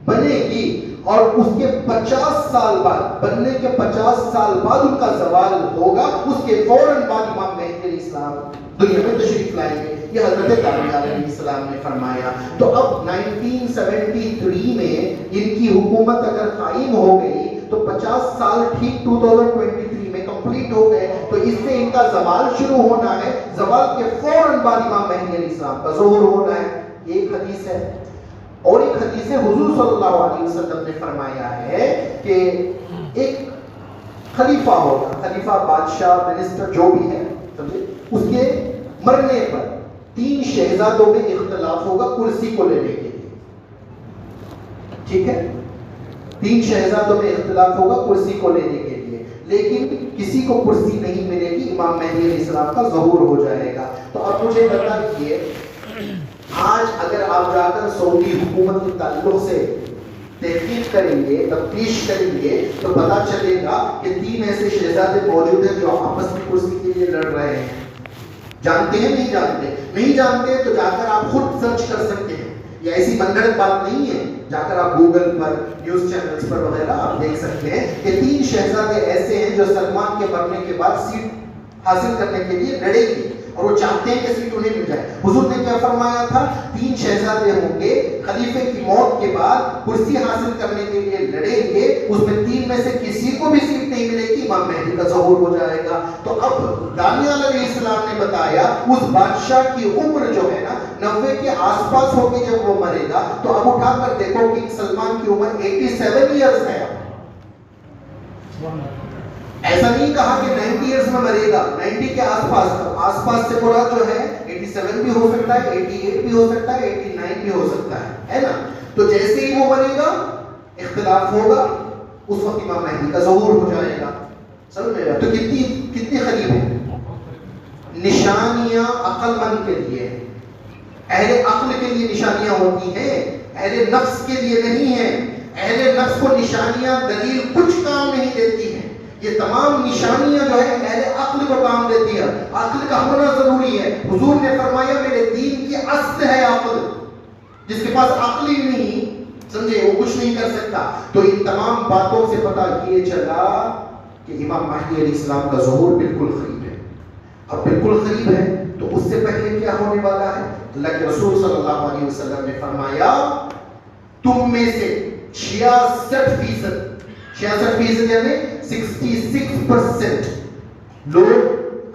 بنے گی، اور اس کے 50 سال بعد، بننے کے 50 سال بعد ان کا زوال ہوگا. اس کے فوراً بعد امام مہدی علیہ السلام دنیا میں تشریف لائیں گے. یہ حضرت دانیال علیہ السلام نے فرمایا. تو اب 1973 میں ان کی حکومت اگر قائم ہو گئی تو 50 سال ٹھیک 2023 میں کمپلیٹ ہو گئے، تو اس سے ان کا زوال شروع ہونا ہے. زوال کے فوراً بعد امام مہدی علیہ السلام کا ظہور ہونا ہے. ایک حدیث ہے. اور ایک حدیث ہے حضور صلی اللہ علیہ وسلم نے فرمایا ہے کہ ایک خلیفہ ہوگا، خلیفہ، بادشاہ، منسٹر، جو بھی ہے، سمجھے، اس کے مرنے پر 3 شہزادوں میں اختلاف ہوگا کرسی کو لینے کے لیے. ٹھیک ہے، 3 شہزادوں میں اختلاف ہوگا کرسی کو لینے کے لیے، لیکن کسی کو کرسی نہیں ملے گی. امام مہدی علیہ السلام کا ظہور ہو جائے گا. تو اب مجھے بتائیے، آج اگر آپ جا کر سعودی حکومت کے تعلق سے تحقیق کریں گے، تفتیش کریں گے، تو پتا چلے گا کہ 3 ایسے شہزادے موجود ہیں جو آپس میں کرسی کے لیے لڑ رہے ہیں. جانتے ہیں؟ نہیں جانتے. نہیں جانتے تو جا کر آپ خود سرچ کر سکتے ہیں. یہ ایسی منگڑت بات نہیں ہے. جا کر آپ گوگل پر، نیوز چینلز پر وغیرہ آپ دیکھ سکتے ہیں کہ 3 شہزادے ایسے ہیں جو سلمان کے مرنے کے بعد سیٹ حاصل کرنے کے لیے لڑیں گے، اور وہ چاہتے ہیں کہ سیٹ انہیں مل جائے. حضور نے کیا فرمایا تھا؟ 3 شہزادے ہوں گے، خلیفے کی موت کے بعد کرسی حاصل کرنے کے لیے لڑیں گے. اس میں 3 میں سے کسی کو بھی سیٹ نہیں ملے گی، امام مہدی کا ظہور ہو جائے گا. تو اب دانیال علیہ السلام نے بتایا اس بادشاہ کی عمر جو ہے نا 90 کے آس پاس ہوگی جب وہ مرے گا. تو اب اٹھا کر دیکھو کہ سلمان کی عمر 87 ایئرز ہے. ایسا نہیں کہا کہ 90 ایئرز میں مرے گا، 90 کے آس پاس سے پورا جو ہے 87 بھی ہو سکتا ہے، 88 بھی ہو سکتا ہے، 89 بھی ہو سکتا ہے نا. تو جیسے ہی وہ مرے گا اختلاف ہوگا، اس وقت امام مہدی کا ظہور ہو جائے گا. سمجھ میں؟ تو کتنی قریب ہے. نشانیاں عقل مند کے لیے، اہل عقل کے لیے نشانیاں ہوتی ہیں، اہل نفس کے لیے نہیں ہیں. اہل نفس کو نشانیاں، دلیل کچھ کام نہیں دیتی ہیں. یہ تمام نشانیاں جو ہے اہل عقل کو کام دیتی ہے. عقل کا ہونا ضروری ہے. حضور نے فرمایا میرے دین کی اصل ہے عقل. جس کے پاس عقل ہی نہیں، سمجھے، وہ کچھ نہیں کر سکتا. تو ان تمام باتوں سے پتہ یہ چلا کہ امام مہدی علیہ السلام کا ظہور بالکل قریب ہے. اب بالکل قریب ہے تو اس سے پہلے کیا ہونے والا ہے؟ اللہ کے رسول صلی اللہ علیہ وسلم نے فرمایا تم میں سے 66% یعنی 66% لوگ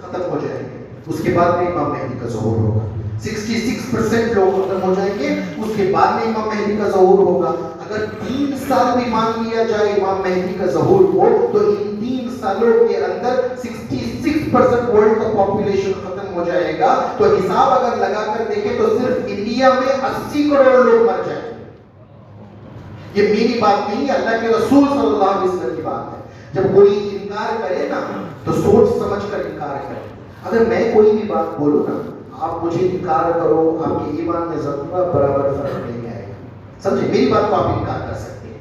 ختم ہو جائیں گے. اس کے بعد میں امام مہدی کا ظہور ہوگا. 66% لوگ ختم ہو جائیں گے، اس کے بعد میں امام مہدی کا ظہور ہوگا. اگر 3 سال بھی مان لیا جائے امام مہدی کا ظہور ہو، تو ان 3 سالوں کے اندر 66% ورلڈ کا پاپولیشن ختم ہو جائے گا. تو حساب اگر لگا کر دیکھیں تو صرف انڈیا میں 80 کروڑ لوگ مر جائیں. یہ میری بات نہیں ہے، اللہ کے رسول صلی اللہ علیہ وسلم کی بات ہے. جب کوئی انکار کرے نا تو سوچ سمجھ کر انکار کرے. اگر میں کوئی بھی بات بولوں نا، آپ مجھے انکار کرو، آپ کے ایمان میں ضرور برابر فرق نہیں آئے گا. سمجھے؟ میری بات کو آپ انکار کر سکتے ہیں.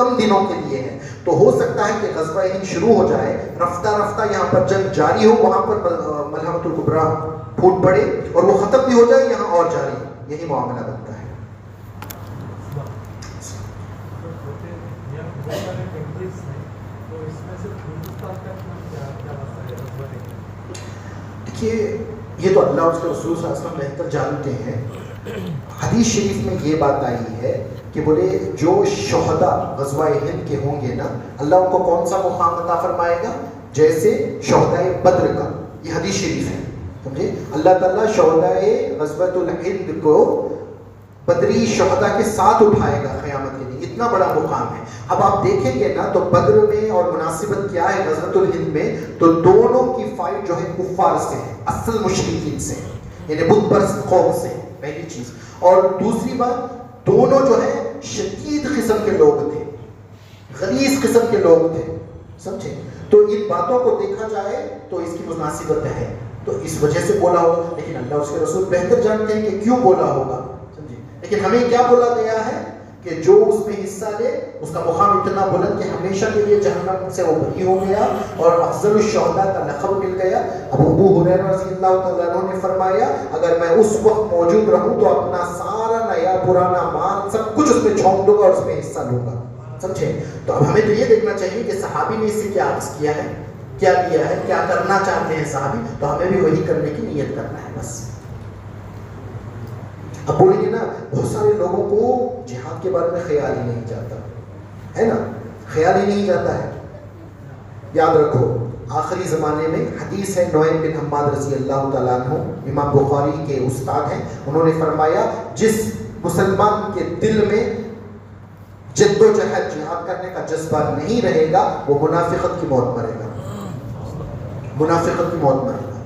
کم دنوں کے لیے ہے، تو ہو سکتا ہے کہ غزوہ ہند شروع ہو جائے، رفتہ رفتہ یہاں پر جنگ جاری ہو، وہاں پر ملحمۃ الکبریٰ پھوٹ پڑے اور وہ ختم بھی ہو جائے، یہاں اور جاری، یہی معاملہ بنتا ہے۔ دیکھیے یہ تو اللہ اور اس کے رسول صلی اللہ علیہ وسلم بہتر جانتے ہیں۔ حدیث شریف میں یہ بات آئی ہے کہ بولے جو شہداء غزوہ ہند کے ہوں گے نا، اللہ ان کو کون سا مقام عطا فرمائے گا؟ جیسے شہداء بدر کا، یہ حدیث شریف ہے، سمجھے؟ اللہ تعالیٰ شہداء غزوۃ الہند کو بدری شہداء کے ساتھ اٹھائے گا قیامت کے لیے، اتنا بڑا مقام ہے۔ اب آپ دیکھیں گے نا تو بدر میں اور مناسبت کیا ہے غزوۃ الہند میں، تو دونوں کی فائٹ جو ہے کفار سے ہے، اصل مشرکین سے، یعنی بت پرست قوم سے، پہلی چیز۔ اور دوسری بات، دونوں جو ہے شدید قسم کے لوگ تھے، غلیظ قسم کے لوگ تھے، سمجھے؟ تو ان باتوں کو دیکھا جائے تو اس کی مناسبت ہے، تو اس وجہ سے بولا ہوگا، لیکن اللہ اس کے رسول بہتر جانتے ہیں کہ کیوں بولا ہوگا، سمجھے؟ لیکن ہمیں کیا بولا گیا ہے کہ جو اس میں حصہ لے اس کا مقام اتنا بلند کہ ہمیشہ کے لیے جہنم سے وہ بری ہو گیا اور افضل الشہداء کا لقب مل گیا۔ ابو ہریرہ رضی اللہ تعالیٰ عنہ نے فرمایا اگر میں اس وقت موجود رہوں تو اپنا سارا نیا پرانا مال سب کچھ اس میں جھونک دوں گا اور اس میں حصہ لوں گا، سمجھے؟ تو اب ہمیں تو یہ دیکھنا چاہیے کہ صحابی نے اس سے کیا عکس کیا ہے، کیا کیا ہے، کیا کرنا چاہتے ہیں صحابی، تو ہمیں بھی وہی کرنے کی نیت کرنا ہے بس۔ اب بولیں گے نا بہت سارے لوگوں کو جہاد کے بارے میں خیال ہی نہیں جاتا ہے نا، خیال ہی نہیں جاتا ہے۔ یاد رکھو آخری زمانے میں حدیث ہے، نعیم بن حماد رضی اللہ تعالیٰ عنہ امام بخاری کے استاد ہیں، انہوں نے فرمایا جس مسلمان کے دل میں جد و جہد جہاد کرنے کا جذبہ نہیں رہے گا وہ منافقت کی موت مرے گا، منافقت کی موت مرے گا،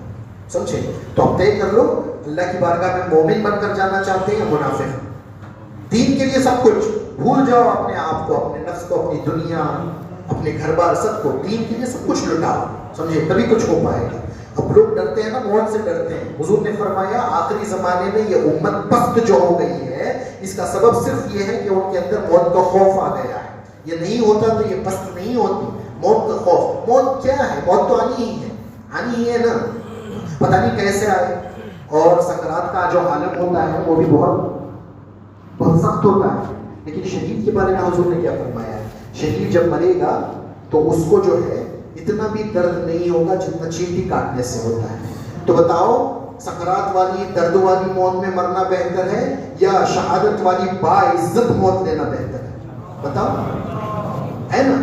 سمجھے؟ تو اب طے کر لو اللہ کی بارگاہ میں مومن بن کر جانا چاہتے ہیں، منافق؟ دین کے لیے سب کچھ بھول جاؤ، اپنے آپ کو، اپنے نفس کو، اپنی دنیا، اپنے گھر بار، سب کو دین کے لیے سب کچھ لٹاؤ، سمجھے؟ تبھی کچھ ہو پائے گا۔ اب لوگ ڈرتے ہیں نا، موت سے ڈرتے ہیں۔ حضور نے فرمایا آخری زمانے میں یہ امت پست جو ہو گئی ہے اس کا سبب صرف یہ ہے کہ ان کے اندر موت کا خوف آ گیا ہے، یہ نہیں ہوتا تو یہ پست نہیں ہوتی، موت کا خوف۔ موت کیا ہے؟ موت تو آنی ہی ہے، آنی ہی ہے نا، پتہ نہیں کیسے آئے، اور سکرات کا جو عالم ہوتا ہے وہ بھی بہت سخت ہوتا ہے، لیکن شہید کے بارے میں حضور نے کیا فرمایا ہے؟ شہید جب مرے گا تو اس کو جو ہے اتنا بھی درد نہیں ہوگا جتنا چینٹی کاٹنے سے ہوتا ہے۔ تو بتاؤ سکرات والی درد والی موت میں مرنا بہتر ہے یا شہادت والی باعزت موت لینا بہتر ہے؟ بتاؤ، ہے نا؟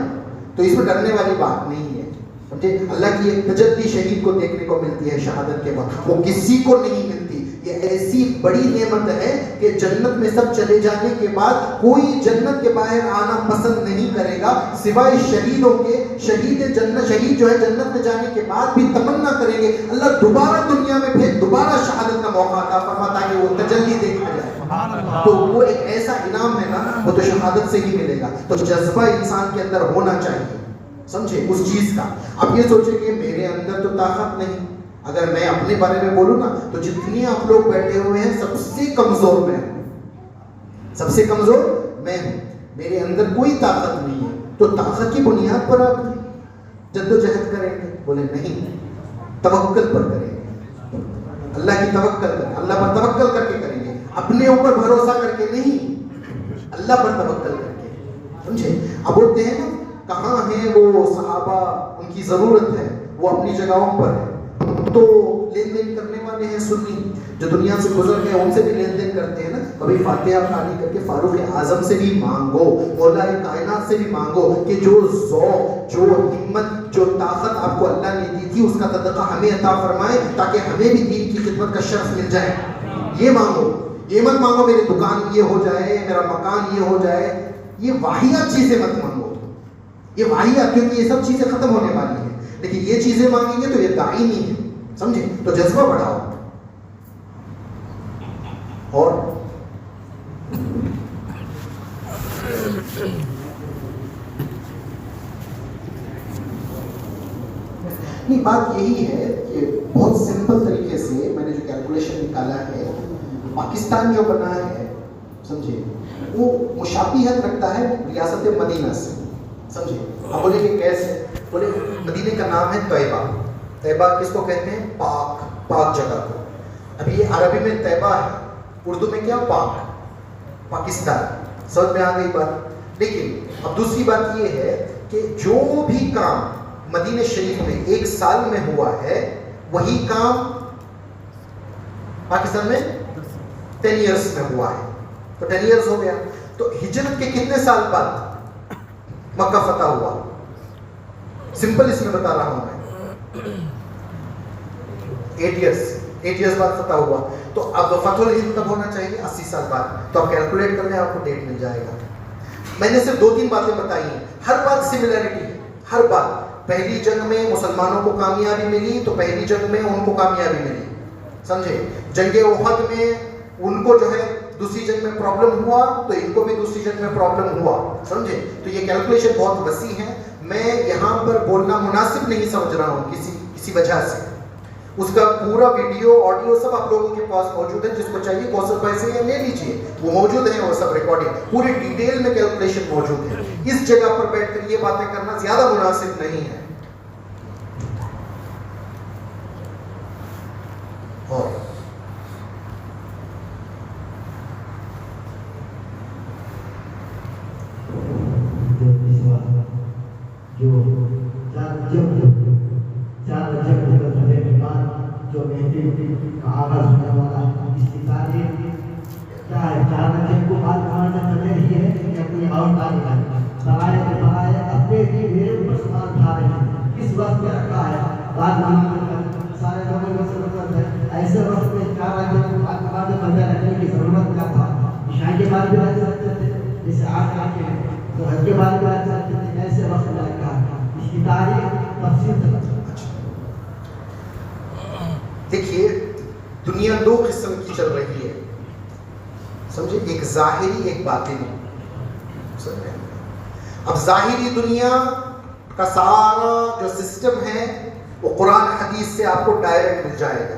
تو اس میں ڈرنے والی بات نہیں ہے، سمجھے؟ اللہ کی ایک تجلی شہید کو دیکھنے کو ملتی ہے شہادت کے وقت، وہ کسی کو نہیں ملتی۔ یہ ایسی بڑی نعمت ہے کہ جنت میں سب چلے جانے کے بعد کوئی جنت کے باہر آنا پسند نہیں کرے گا سوائے شہیدوں کے۔ شہید جو ہے جنت میں جانے کے بعد بھی تمنا کریں گے اللہ دوبارہ دنیا میں بھیج، دوبارہ شہادت کا موقع عطا فرما تاکہ وہ تجلی دیکھا جائے۔ تو وہ ایک ایسا انعام ہے نا، وہ تو شہادت سے ہی ملے گا۔ تو جذبہ انسان کے اندر ہونا چاہیے، سمجھے؟ اس چیز کا۔ اب یہ سوچیں کہ میرے اندر تو طاقت نہیں، اگر میں اپنے بارے میں بولوں نا تو جتنی آپ لوگ بیٹھے ہوئے ہیں سب سے کمزور میں ہوں، سب سے کمزور میں ہوں، میرے اندر کوئی طاقت نہیں ہے۔ تو طاقت کی بنیاد پر آپ جد و جہد کریں گے؟ بولے نہیں، توکل پر کریں گے، اللہ کی توکل کریں، اللہ پر توکل کر کے کریں گے، اپنے اوپر بھروسہ کر کے نہیں، اللہ پر توکل کر کے، سمجھے؟ اب بولتے ہیں نا کہاں ہیں وہ صحابہ، ان کی ضرورت ہے، وہ اپنی جگہوں پر ہے، تو لین دین کرنے والے ہیں سنی جو دنیا سے گزر گئے، ان سے بھی لین دین کرتے ہیں نا، کبھی فاتحہ خانی کر کے فاروق اعظم سے بھی مانگو، مولا کائنات سے بھی مانگو کہ جو ذوق، جو ہمت، جو طاقت آپ کو اللہ نے دی تھی اس کا صدقہ ہمیں عطا فرمائے تاکہ ہمیں بھی دین کی خدمت کا شرف مل جائے۔ یہ مانگو، یہ مت مانگو میری دکان یہ ہو جائے، میرا مکان یہ ہو جائے، یہ واحیات چیزیں مت مانگو، یہ واحیات، کیونکہ یہ سب چیزیں ختم ہونے والی ہیں، لیکن یہ چیزیں مانگیں گے تو یہ داعی نہیں ہے، سمجھے؟ تو جذبہ بڑھاؤ۔ اور نہیں، بات یہی ہے کہ بہت سمپل طریقے سے میں نے جو کیلکولیشن نکالا ہے، پاکستان جو بنا ہے، سمجھے، وہ مشابہت رکھتا ہے ریاست مدینہ سے. سمجھے؟ اب بولے کہ کیسے؟ بولے مدینہ کا نام ہے طیبہ. طیبہ کس کو کہتے ہیں؟ پاک جگہ کو. ابھی یہ عربی میں طیبہ ہے، اردو میں کیا؟ پاکستان. سمجھ میں آ گئی بات؟ لیکن اب دوسری بات یہ ہے کہ جو بھی کام مدینہ شریف میں 1 سال میں ہوا ہے وہی کام پاکستان میں 10 ایئرس میں ہوا ہے. تو 10 ایئرس ہو گیا. تو ہجرت کے کتنے سال بعد مکہ فتح ہوا؟ سمپل اس میں بتا رہا ہوں میں. 8 ایئرس بعد فتح ہوا. تو اب فتح الہند کب ہونا چاہیے؟ 80 سال بعد. تو آپ کیلکولیٹ کر لیں، آپ کو ڈیٹ مل جائے گا. میں نے صرف 2-3 باتیں بتائی ہیں، ہر بات سملیرٹی ہے، ہر بات. پہلی جنگ میں مسلمانوں کو کامیابی ملی تو پہلی جنگ میں ان کو کامیابی ملی. سمجھے؟ جنگ احد میں ان کو جو ہے دوسری جنگ میں پرابلم ہوا تو ان کو بھی دوسری جنگ میں پرابلم ہوا. سمجھے؟ تو یہ کیلکولیشن بہت وسیع ہے. میں یہاں پر بولنا مناسب نہیں سمجھ رہا ہوں کسی وجہ سے. اس کا پورا ویڈیو آڈیو سب آپ لوگوں کے پاس موجود ہے، جس کو چاہیے کوثر بھائی سے یا لے لیجیے، وہ موجود ہیں. وہ سب ریکارڈنگ پوری ڈیٹیل میں کیلکولیشن موجود ہے. اس جگہ پر بیٹھ کر یہ باتیں کرنا زیادہ مناسب نہیں ہے. اور جو مہندی کا آغاز ہونے والا ہے، اس کی تاریخ کیا ہے؟ 4 رجب کو بات ہمارا چلے رہی ہے یا کوئی اور تاریخ ہے؟ سرائے کے برائے اپنے ہی میرے اوپر سوال اٹھا رہے ہیں، کس وقت میں رکھا ہے؟ بات سارے لوگوں کو ضرورت ہے. ایسے وقت میں 4 رجب کو بعد بجا رکھنے کی ضرورت کیا تھا؟ عشاء کے بعد بھی بات کرتے تھے، جیسے آج آتے ہیں تو حج کے بعد بھی بات کرتے تھے. ایسے وقت میں رکھا ہے، اس کی تاریخ تفصیل سے دیکھیے دنیا 2 قسم کی چل رہی ہے. سمجھے؟ ایک ظاہری، ایک باطنی. اب ظاہری دنیا کا سارا جو سسٹم ہے وہ قرآن حدیث سے آپ کو ڈائریکٹ مل جائے گا.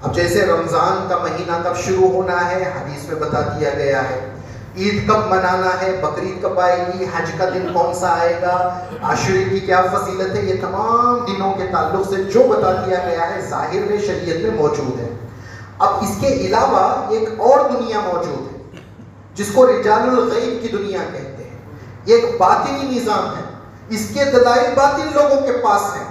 اب جیسے رمضان کا مہینہ کب شروع ہونا ہے حدیث میں بتا دیا گیا ہے. عید کب منانا ہے، بقرعید کب آئے گی، حج کا دن کون سا آئے گا، عاشورے کی کیا فضیلت ہے، یہ تمام دنوں کے تعلق سے جو بتا دیا گیا ہے ظاہر میں شریعت میں موجود ہے. اب اس کے علاوہ ایک اور دنیا موجود ہے جس کو رجال الغیب کی دنیا کہتے ہیں. یہ ایک باطنی نظام ہے. اس کے دلائل باطن لوگوں کے پاس ہیں.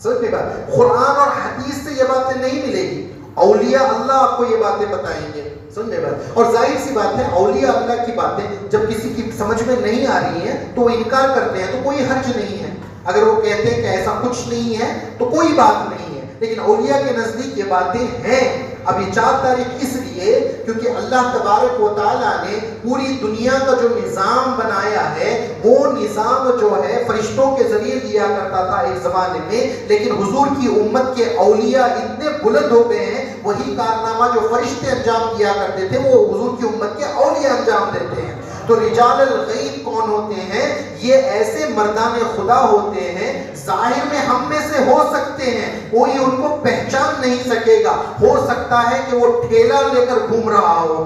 سمجھ میں بات؟ قرآن اور حدیث سے یہ باتیں نہیں ملے گی. اولیاء اللہ آپ کو یہ باتیں بتائیں گے. سمجھے بات؟ اور ظاہر سی بات ہے اولیاء اللہ کی باتیں جب کسی کی سمجھ میں نہیں آ رہی ہیں تو وہ انکار کرتے ہیں، تو کوئی حرج نہیں ہے. اگر وہ کہتے ہیں کہ ایسا کچھ نہیں ہے تو کوئی بات نہیں ہے. لیکن اولیاء کے نزدیک یہ باتیں ہیں. اب یہ 4 تاریخ اس لیے کیونکہ اللہ تبارک و تعالیٰ نے پوری دنیا کا جو نظام بنایا ہے وہ نظام جو ہے فرشتوں کے ذریعے دیا کرتا تھا ایک زمانے میں. لیکن حضور کی امت کے اولیاء اتنے بلند ہو گئے ہیں، وہی کارنامہ جو فرشتے انجام دیا کرتے تھے وہ حضور کی امت کے اولیاء انجام دیتے ہیں. تو رجال الغیب کون ہوتے ہیں؟ یہ ایسے مردان خدا ہوتے ہیں ظاہر میں ہم میں سے ہو سکتے ہیں، کوئی ان کو پہچان نہیں سکے گا. ہو سکتا ہے کہ وہ ٹھیلا لے کر گھوم رہا ہو،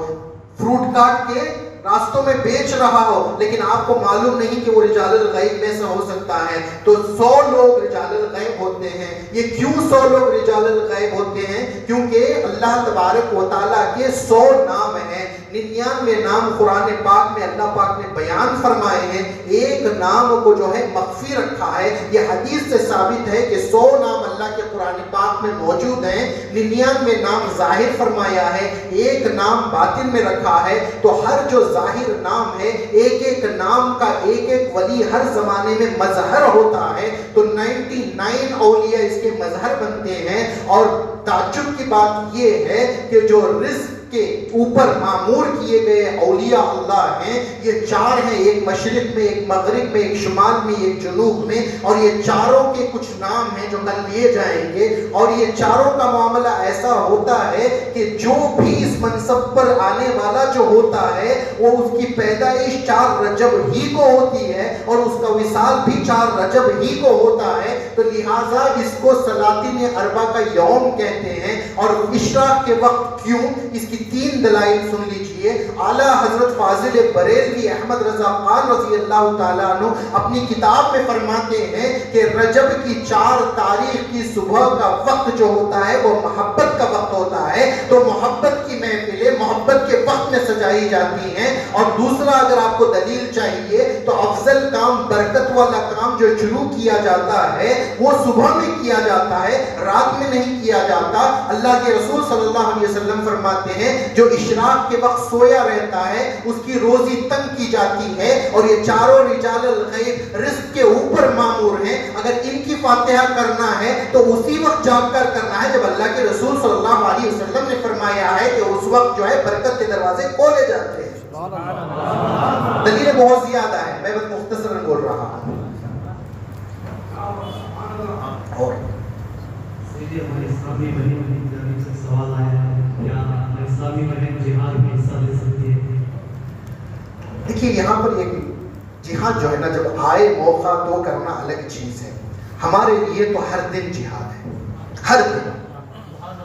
فروٹ کاٹ کے راستوں میں بیچ رہا ہو، لیکن آپ کو معلوم نہیں کہ وہ رجال الغیب میں سے ہو سکتا ہے. تو 100 لوگ رجال الغیب ہوتے ہیں. یہ کیوں 100 لوگ رجال الغیب ہوتے ہیں؟ کیونکہ اللہ تبارک و تعالیٰ کے 100 نام ہیں. 99 نام قرآن پاک میں اللہ پاک نے بیان فرمائے ہیں. ایک نام کو جو ہے مخفی رکھا ہے. یہ حدیث سے ثابت ہے کہ 100 نام اللہ کے قرآن پاک میں موجود ہیں. 99 نام ظاہر فرمایا ہے، ایک نام باطن میں رکھا ہے. تو ہر جو ظاہر نام ہے ایک ایک نام کا ایک ایک ولی ہر زمانے میں مظہر ہوتا ہے. تو 99 اولیاء اس کے مظہر بنتے ہیں. اور تعجب کی بات یہ ہے کہ جو رزق کے اوپر معمور کیے گئے اولیاء اللہ ہیں یہ 4 ہیں. ایک مشرق میں، ایک مغرب میں، ایک شمال میں، ایک جنوب میں. اور یہ چاروں کے کچھ نام ہیں جو کل لیے جائیں گے. اور یہ چاروں کا معاملہ ایسا ہوتا ہے کہ جو بھی اس منصب پر آنے والا جو ہوتا ہے وہ اس کی پیدائش 4 رجب ہی کو ہوتی ہے اور اس کا وصال بھی 4 رجب ہی کو ہوتا ہے. تو لہٰذا اس کو سلاطین اربع کا یوم کہتے ہیں. اور اشراق کے وقت کیوں؟ اس کی 3 دلائل سن لیجئے. اعلیٰ حضرت فاضل بریلوی احمد رضا خان رضی اللہ تعالیٰ عنہ اپنی کتاب میں فرماتے ہیں کہ رجب کی 4 تاریخ کی صبح کا وقت جو ہوتا ہے وہ محبت کا وقت ہوتا ہے. تو محبت کی محفلیں محبت کے وقت میں سجائی جاتی ہیں. اور دوسرا اگر آپ کو دلیل چاہیے تو افضل کام، برکت والا کام جو شروع کیا جاتا ہے وہ صبح میں کیا جاتا ہے، رات میں نہیں کیا جاتا. اللہ کے رسول صلی اللہ علیہ وسلم فرماتے ہیں جو اشراق کے وقت سویا رہتا ہے اس کی روزی تنگ کی جاتی ہے. اور یہ چاروں رجال الغیب رزق کے اوپر مامور ہیں. اگر ان کی فاتحہ کرنا ہے تو اسی وقت جاگ کر کرنا ہے جب اللہ کے رسول صلی اللہ علیہ وسلم نے فرمایا ہے کہ اس وقت جو ہے برکت کے دروازے کھولے جاتے ہیں. دلیلیں بہت زیادہ ہیں، میں بس مختصراً بول رہا ہوں. اور ہمارے اسلامی بہن کی جانب سے سوال آیا ہے، کیا اسلامی بہن جہاد میں حصہ لے سکتی ہے؟ دیکھیے یہاں پر ایک جہاد جو ہے نا، جب آئے موقع تو کرنا الگ چیز ہے. ہمارے لیے تو ہر دن جہاد ہے، ہر دن.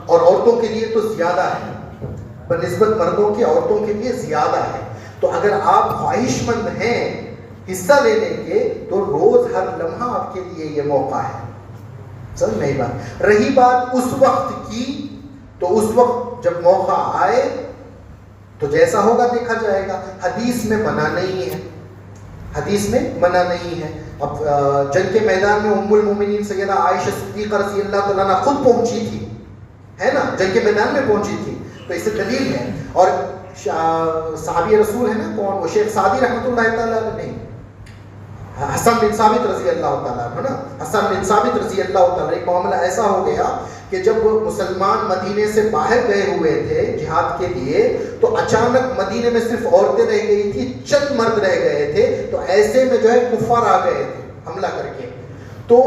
اور عورتوں کے لیے تو زیادہ ہے بنسبت مردوں کے، عورتوں کے لیے زیادہ ہے. تو اگر آپ خواہش مند ہیں حصہ لینے کے تو روز ہر لمحہ آپ کے لیے یہ موقع ہے. سمجھ میں بات. رہی بات اس وقت کی، تو اس وقت جب موقع آئے تو جیسا ہوگا دیکھا جائے گا. حدیث میں منع نہیں ہے، حدیث میں منع نہیں ہے. اب جنگ کے میدان میں ام المومنین سیدہ عائشہ صدیقہ رضی اللہ تعالیٰ عنہ خود پہنچی تھی، ہے نا، جنگ کے میدان میں پہنچی تھی. تو اس سے دلیل ہے. اور صحابی رسول ہے نا کون، وہ شیخ سعدی رحمۃ اللہ تعالیٰ نہیں، حسن بن ثابت رضی اللہ تعالیٰ عنہ نا. حسن بن ثابت رضی اللہ تعالیٰ. ایک معاملہ ایسا ہو گیا کہ جب مسلمان مدینے سے باہر گئے ہوئے تھے جہاد کے لیے تو اچانک مدینے میں صرف عورتیں رہ گئی تھی، چند مرد رہ گئے تھے. تو ایسے میں جو ہے کفار آ گئے تھے حملہ کر کے. تو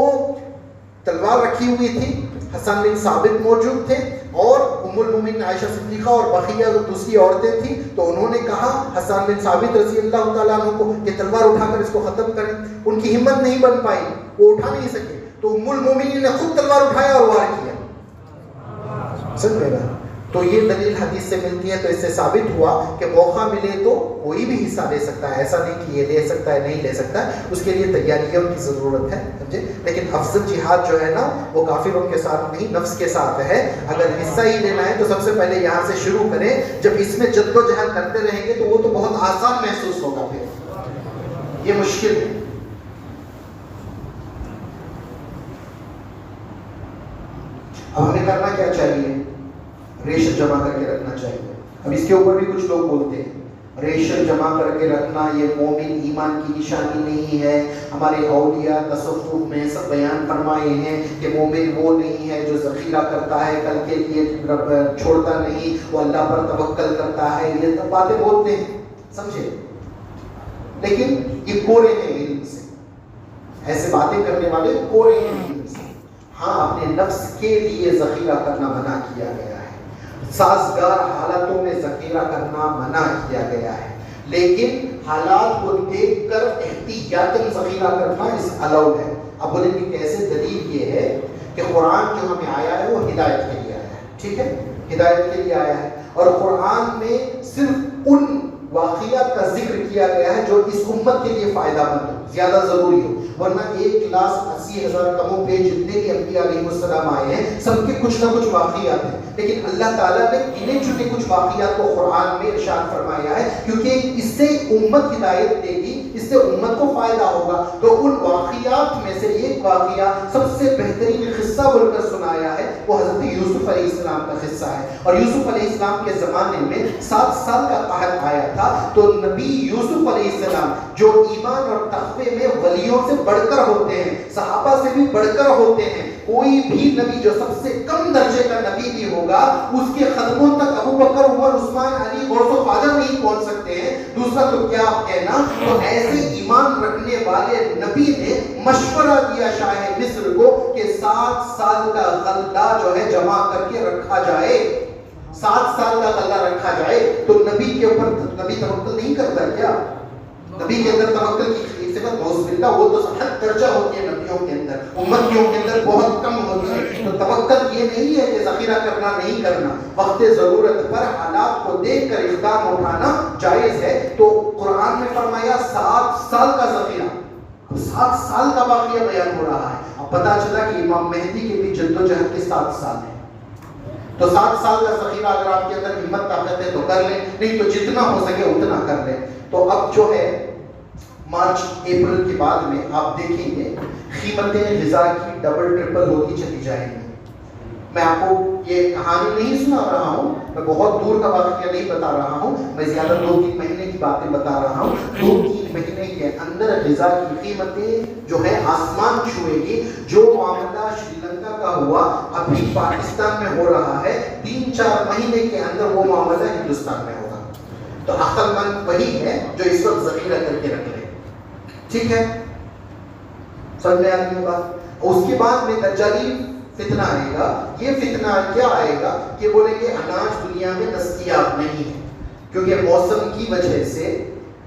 تلوار رکھی ہوئی تھی، حسن بن ثابت موجود تھے اور ام المومنین عائشہ صدیقہ اور بقیہ جو دوسری عورتیں تھیں. تو انہوں نے کہا حسن بن ثابت رضی اللہ تعالیٰ عنہ کو کہ تلوار اٹھا کر اس کو ختم کریں. ان کی ہمت نہیں بن پائی، وہ اٹھا نہیں سکے. تو ام المومنین نے خود تلوار اٹھایا اور وار کیا. سمجھ میں نا. تو یہ دلیل حدیث سے ملتی ہے. تو اس سے ثابت ہوا کہ موقع ملے تو کوئی بھی حصہ لے سکتا ہے. ایسا نہیں کہ یہ لے سکتا ہے نہیں لے سکتا ہے، اس کے لیے تیاریوں کی ضرورت ہے، سمجھے. لیکن افضل جہاد جو ہے نا وہ کافروں کے ساتھ نہیں، نفس کے ساتھ ہے. اگر حصہ ہی لینا ہے تو سب سے پہلے یہاں سے شروع کریں. جب اس میں جد و جہد کرتے رہیں گے تو وہ تو بہت آسان محسوس ہوگا، پھر یہ مشکل ہے. اب ہمیں کرنا کیا چاہیے؟ ریشن جمع کر کے رکھنا چاہیے. اب اس کے اوپر بھی کچھ لوگ بولتے ہیں ریشن جمع کر کے رکھنا یہ مومن ایمان کی نشانی نہیں ہے. ہمارے اولیاء تصوف میں سب بیان فرمائے ہیں کہ مومن وہ نہیں ہے جو ذخیرہ کرتا ہے کل کے لیے چھوڑتا نہیں، وہ اللہ پر توکل کرتا ہے. یہ سب باتیں بولتے ہیں، سمجھے. لیکن یہ کوڑے ہیں علم سے، ایسے باتیں کرنے والے کوڑے ہیں علم سے. ہاں اپنے نفس کے لیے ذخیرہ کرنا منع کیا گیا ہے، سازگار حالتوں میں ذخیرہ کرنا منع کیا گیا ہے. لیکن حالات کو دیکھ کر احتیاطاً ذخیرہ کرنا اس الاؤڈ ہے. اب بولیں گے کیسے؟ دلیل یہ ہے کہ قرآن جو ہمیں آیا ہے وہ ہدایت کے لیے آیا ہے، ٹھیک ہے، ہدایت کے لیے آیا ہے. اور قرآن میں صرف ان واقعات کا ذکر کیا گیا ہے جو اس امت کے لیے فائدہ مند ہو، زیادہ ضروری ہو. ورنہ 1,80,000 کم و بیش جتنے بھی انبیاء علیہ السلام آئے ہیں سب کے کچھ نہ کچھ واقعات ہیں. لیکن اللہ تعالیٰ نے گنے چنے کچھ واقعات کو قرآن میں ارشاد فرمایا ہے کیونکہ اس سے امت ہدایت دے گی، اس سے امت کو فائدہ ہوگا. تو ان واقعات میں سے ایک واقعہ سب سے بہترین قصہ بول کر سنایا ہے وہ حضرت یوسف علیہ السلام کا قصہ ہے. اور یوسف علیہ السلام کے زمانے میں 7 سال کا قحط آیا تھا. تو نبی یوسف علیہ السلام جو ایمان اور تقوی میں ولیوں سے بڑھ کر ہوتے ہیں، صحابہ سے بھی بڑھ کر ہوتے ہیں. کوئی بھی نبی جو سب سے کم درجے کا نبی بھی ہوگا اس کے قدموں تک ابو بکر، عمر، عثمان، علی، غوث و خواجہ نہیں پہنچ سکتے ہیں. دوسرا تو کیا کہنا. تو ایسے ایمان رکھنے والے نبی نے مشورہ دیا شاہ مصر کو کہ 7 سال کا غلہ جو ہے جمع کر کے رکھا جائے، 7 سال کا غلہ رکھا جائے. تو نبی کے اوپر نبی توکل نہیں کرتا کیا؟ نبی کے اندر توکل کی کی صفت نعوذ باللہ وہ تو حد درجہ ہوتی ہے نبیوں کے اندر، امتیوں کے اندر بہت کم ہوتی ہے. تو توکل یہ نہیں ہے کہ ذخیرہ کرنا نہیں کرنا، وقت ضرورت پر حالات کو دیکھ کر اقدام اٹھانا جائز ہے. تو قرآن میں فرمایا 7 سال کا ذخیرہ، 7 سال کا واقعہ بیان ہو رہا ہے. اب پتا چلا کہ امام مہدی کے بھی جدوجہد کے 7 سال ہیں. تو 7 سال کا ذخیرہ اگر آپ کے اندر ہمت طاقت ہے تو کر لیں، نہیں تو جتنا ہو سکے اتنا کر لیں. تو اب جو ہے مارچ اپریل کے بعد میں آپ دیکھیں گے قیمتیں غذا کی ڈبل ٹرپل ہوتی چلی جائیں گی. میں آپ کو یہ کہانی نہیں سنا رہا ہوں، میں بہت دور کا واقعہ نہیں بتا رہا ہوں، میں زیادہ 2-3 مہینے کی باتیں بتا رہا ہوں. 2-3 مہینے کے اندر غذا کی قیمتیں جو ہے آسمان چھوئے گی. جو معاملہ شری لنکا کا ہوا ابھی پاکستان میں ہو رہا ہے، 3-4 مہینے کے اندر وہ معاملہ ہندوستان میں ہوگا. تو عقل مند وہی ہے جو اس وقت ذخیرہ کر کے رکھ لے. ٹھیک ہے، سمجھ میں آتی ہے بات. اس کے بعد میں دجالی فتنہ آئے گا. یہ فتنہ کیا آئے گا کہ بولیں گے اناج دنیا میں دستیاب نہیں ہے، کیونکہ موسم کی وجہ سے،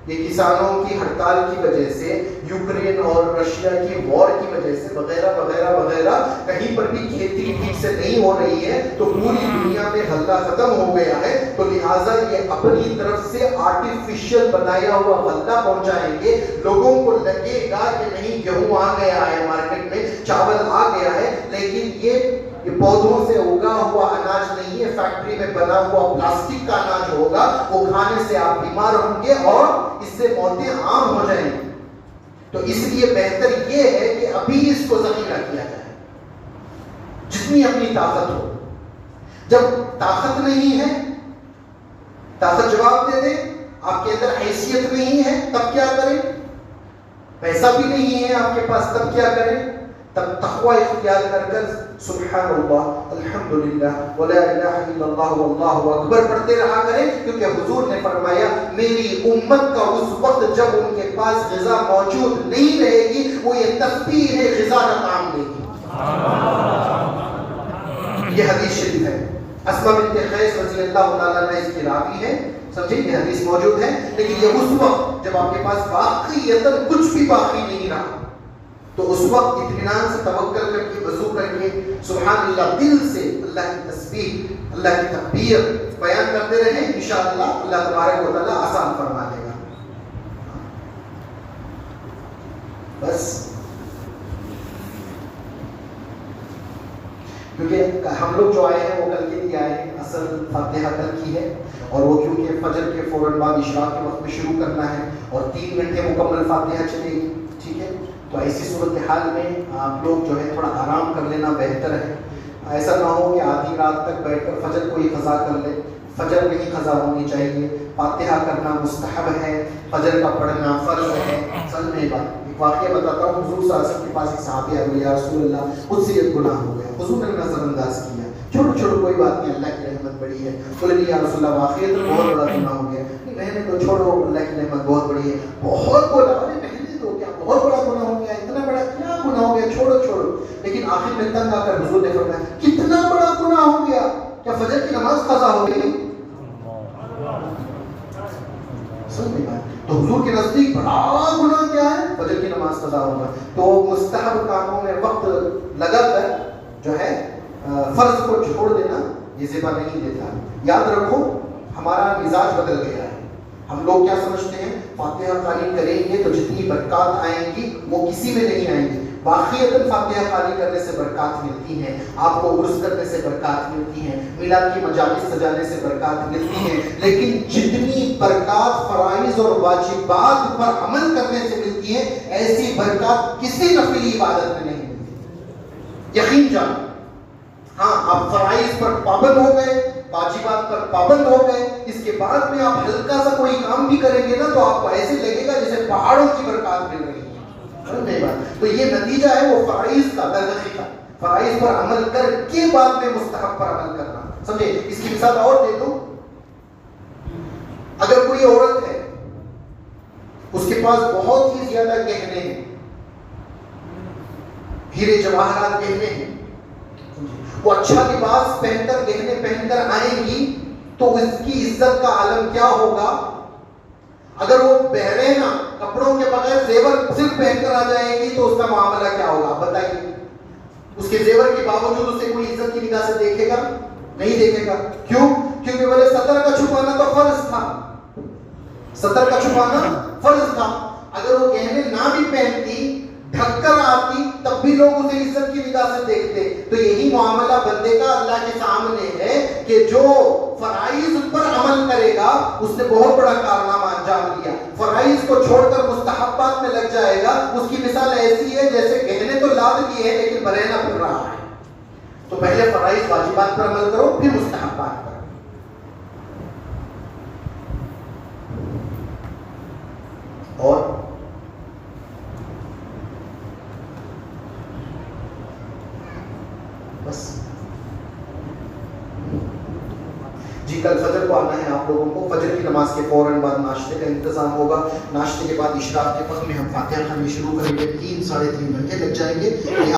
یہ کسانوں کی ہڑتال کی وجہ سے، یوکرین اور رشیا کی وار کی وجہ سے وغیرہ وغیرہ وغیرہ، کہیں پر بھی کھیتی ٹھیک سے نہیں ہو رہی ہے. تو پوری دنیا میں غلہ ختم ہو گیا ہے. تو لہٰذا یہ اپنی طرف سے آرٹیفیشل بنایا ہوا غلہ پہنچائیں گے. لوگوں کو لگے گا کہ نہیں گیہوں آ گیا ہے مارکیٹ میں، چاول آ گیا ہے، لیکن یہ پودوں سے اگا ہوا اناج نہیں ہے، فیکٹری میں بنا ہوا پلاسٹک کا اناج ہوگا. وہ کھانے سے آپ بیمار ہوں گے اور اس سے موتیں عام ہو جائیں گی. تو اس لیے بہتر یہ ہے کہ ابھی اس کو ذخیرہ کیا جائے جتنی اپنی طاقت ہو. جب طاقت نہیں ہے، طاقت جواب دے دے، آپ کے اندر حیثیت نہیں ہے تب کیا کریں؟ پیسہ بھی نہیں ہے آپ کے پاس تب کیا کریں؟ تب تقوی اختیار کر سبحان اللہ الحمدللہ ولا الہ الا اللہ واللہ اکبر پڑھتے رہا کریں. کیونکہ حضور نے فرمایا میری امت کا اس وقت جب ان کے پاس غذا موجود نہیں رہے گی، وہ یہ تسبیح غذا کا کام لے گی. یہ حدیث شریف ہے. اسماء بنت قیس رضی اللہ تعالیٰ عنہ اس کی راوی ہے، سمجھے، یہ حدیث موجود ہے. لیکن یہ اس وقت جب آپ کے پاس واقعیتاً کچھ بھی باقی نہیں رہا، تو اس وقت اطمینان سے توکل کر کے وضو کر کے سبحان اللہ دل سے اللہ کی تسبیح، اللہ کی تکبیر بیان کرتے رہیں. انشاءاللہ اللہ تبارک و تعالیٰ آسان فرما دے گا. بس کیونکہ ہم لوگ جو آئے ہیں وہ کل کے لیے آئے ہیں. اصل فاتحہ کل کی ہے، اور وہ کیونکہ فجر کے فوراً بعد اشراق کے وقت میں شروع کرنا ہے اور 3 گھنٹے مکمل فاتحہ چلے گی. ٹھیک ہے، تو ایسی صورتحال میں آپ لوگ جو ہے تھوڑا آرام کر لینا بہتر ہے. ایسا نہ ہو کہ آدھی رات تک بیٹھ کر فجر کو ہی قضا کر لے. فجر میں ہی قضا ہونی چاہیے. فاتحہ کرنا مستحب ہے، فجر کا پڑھنا فرض ہے. سمجھ میں بات. ایک واقعہ بتاتا ہوں. حضور صلی اللہ علیہ وسلم کے پاس ایک صحابی آئے، یا رسول اللہ مجھ سے یہ گناہ ہو گیا. حضور نے نظر انداز کیا، چھوٹو چھوٹو کوئی بات نہیں، اللہ کی رحمت بڑی ہے. بولے یا رسول اللہ واقعی تو بہت بڑا گناہ ہو گیا. میں نے تو چھوڑو، اللہ کی رحمت بہت بڑی ہے. بہت بولا، ارے پہلے تو کیا بہت بڑا گناہ ہو گیا، اتنا بڑا کیا گناہ ہو گیا، چھوڑو چھوڑو. لیکن آخر میں تنگ آ کر حضور نے فرمایا کتنا بڑا گناہ ہو گیا، کیا فجر کی نماز قضا ہو گئی؟ تو حضور کے نزدیک بڑا گناہ کیا ہے؟ فجر کی نماز قضا ہوگا. تو مستحب کاموں میں وقت لگا کر جو ہے فرض کو چھوڑ دینا یہ ذبح نہیں دیتا. یاد رکھو ہمارا مزاج بدل گیا ہے. ہم لوگ کیا سمجھتے ہیں فاتحہ خوانی کریں گے تو جتنی برکات آئیں گی وہ کسی میں نہیں آئیں گی. واقعیتاً فاتحہ خوانی کرنے سے برکات ملتی ہیں، آپ کو عرس کرنے سے برکات ملتی ہیں، میلاد کی مجالس سجانے سے برکات ملتی ہیں. لیکن جتنی برکات فرائض اور واجبات پر عمل کرنے سے ملتی ہے، ایسی برکات کسی نفلی عبادت میں نہیں ملتی. یقین جان. ہاں آپ فرائض پر پابند ہو گئے، واجبات پر پابند ہو گئے، اس کے بعد میں آپ ہلکا سا کوئی کام بھی کریں گے نا تو آپ کو ایسے لگے گا جیسے پہاڑوں کی برکات مل رہی ہے. تو یہ نتیجہ ہے وہ فرائض کا، درغی کا. فرائض پر عمل کر کے بعد میں مستحب پر عمل کرنا. سمجھے؟ اس کی مثال اور دے دوں. اگر کوئی عورت ہے اس کے پاس بہت ہی زیادہ گہنے ہیں، ہیرے جواہرات گہنے ہیں، وہ اچھا لباس پہن کر گہنے پہن کر آئیں گی تو اس کی عزت کا عالم کیا ہوگا؟ اگر وہ بہرحینا کپڑوں کے بغیر زیور صرف پہن کر آ جائیں گی تو اس کا معاملہ کیا ہوگا بتائیے؟ اس کے زیور کے باوجود اسے کوئی عزت کی نگاہ سے دیکھے گا؟ نہیں دیکھے گا. کیوں؟ کیونکہ بولے سطر کا چھپانا تو فرض تھا. سطر کا چھپانا فرض تھا. اگر وہ گہنے نہ بھی پہنتی، ڈھک کر آتی، تب بھی لوگ اسے عزت کی نگاہ سے دیکھتے. تو یہی معاملہ بندے کا اللہ کے سامنے ہے کہ جو فرائض پر عمل کرے گا اس نے بہت بڑا کارنامہ انجام دیا. فرائض کو چھوڑ کر مستحبات میں لگ جائے گا، اس کی مثال ایسی ہے جیسے گہنے تو لاد لیے ہیں لیکن برہنہ پھر رہا ہے. تو پہلے فرائض واجبات پر عمل کرو، پھر مستحبات پر. اور بس جی کل فجر کو آنا ہے آپ لوگوں کو. فجر کی نماز کے فوراً بعد ناشتے کا انتظام ہوگا. ناشتے کے بعد اشراق کے وقت میں ہم فاتحہ خوانی شروع کریں گے. 3 ساڑھے 3 گھنٹے لگ جائیں گے.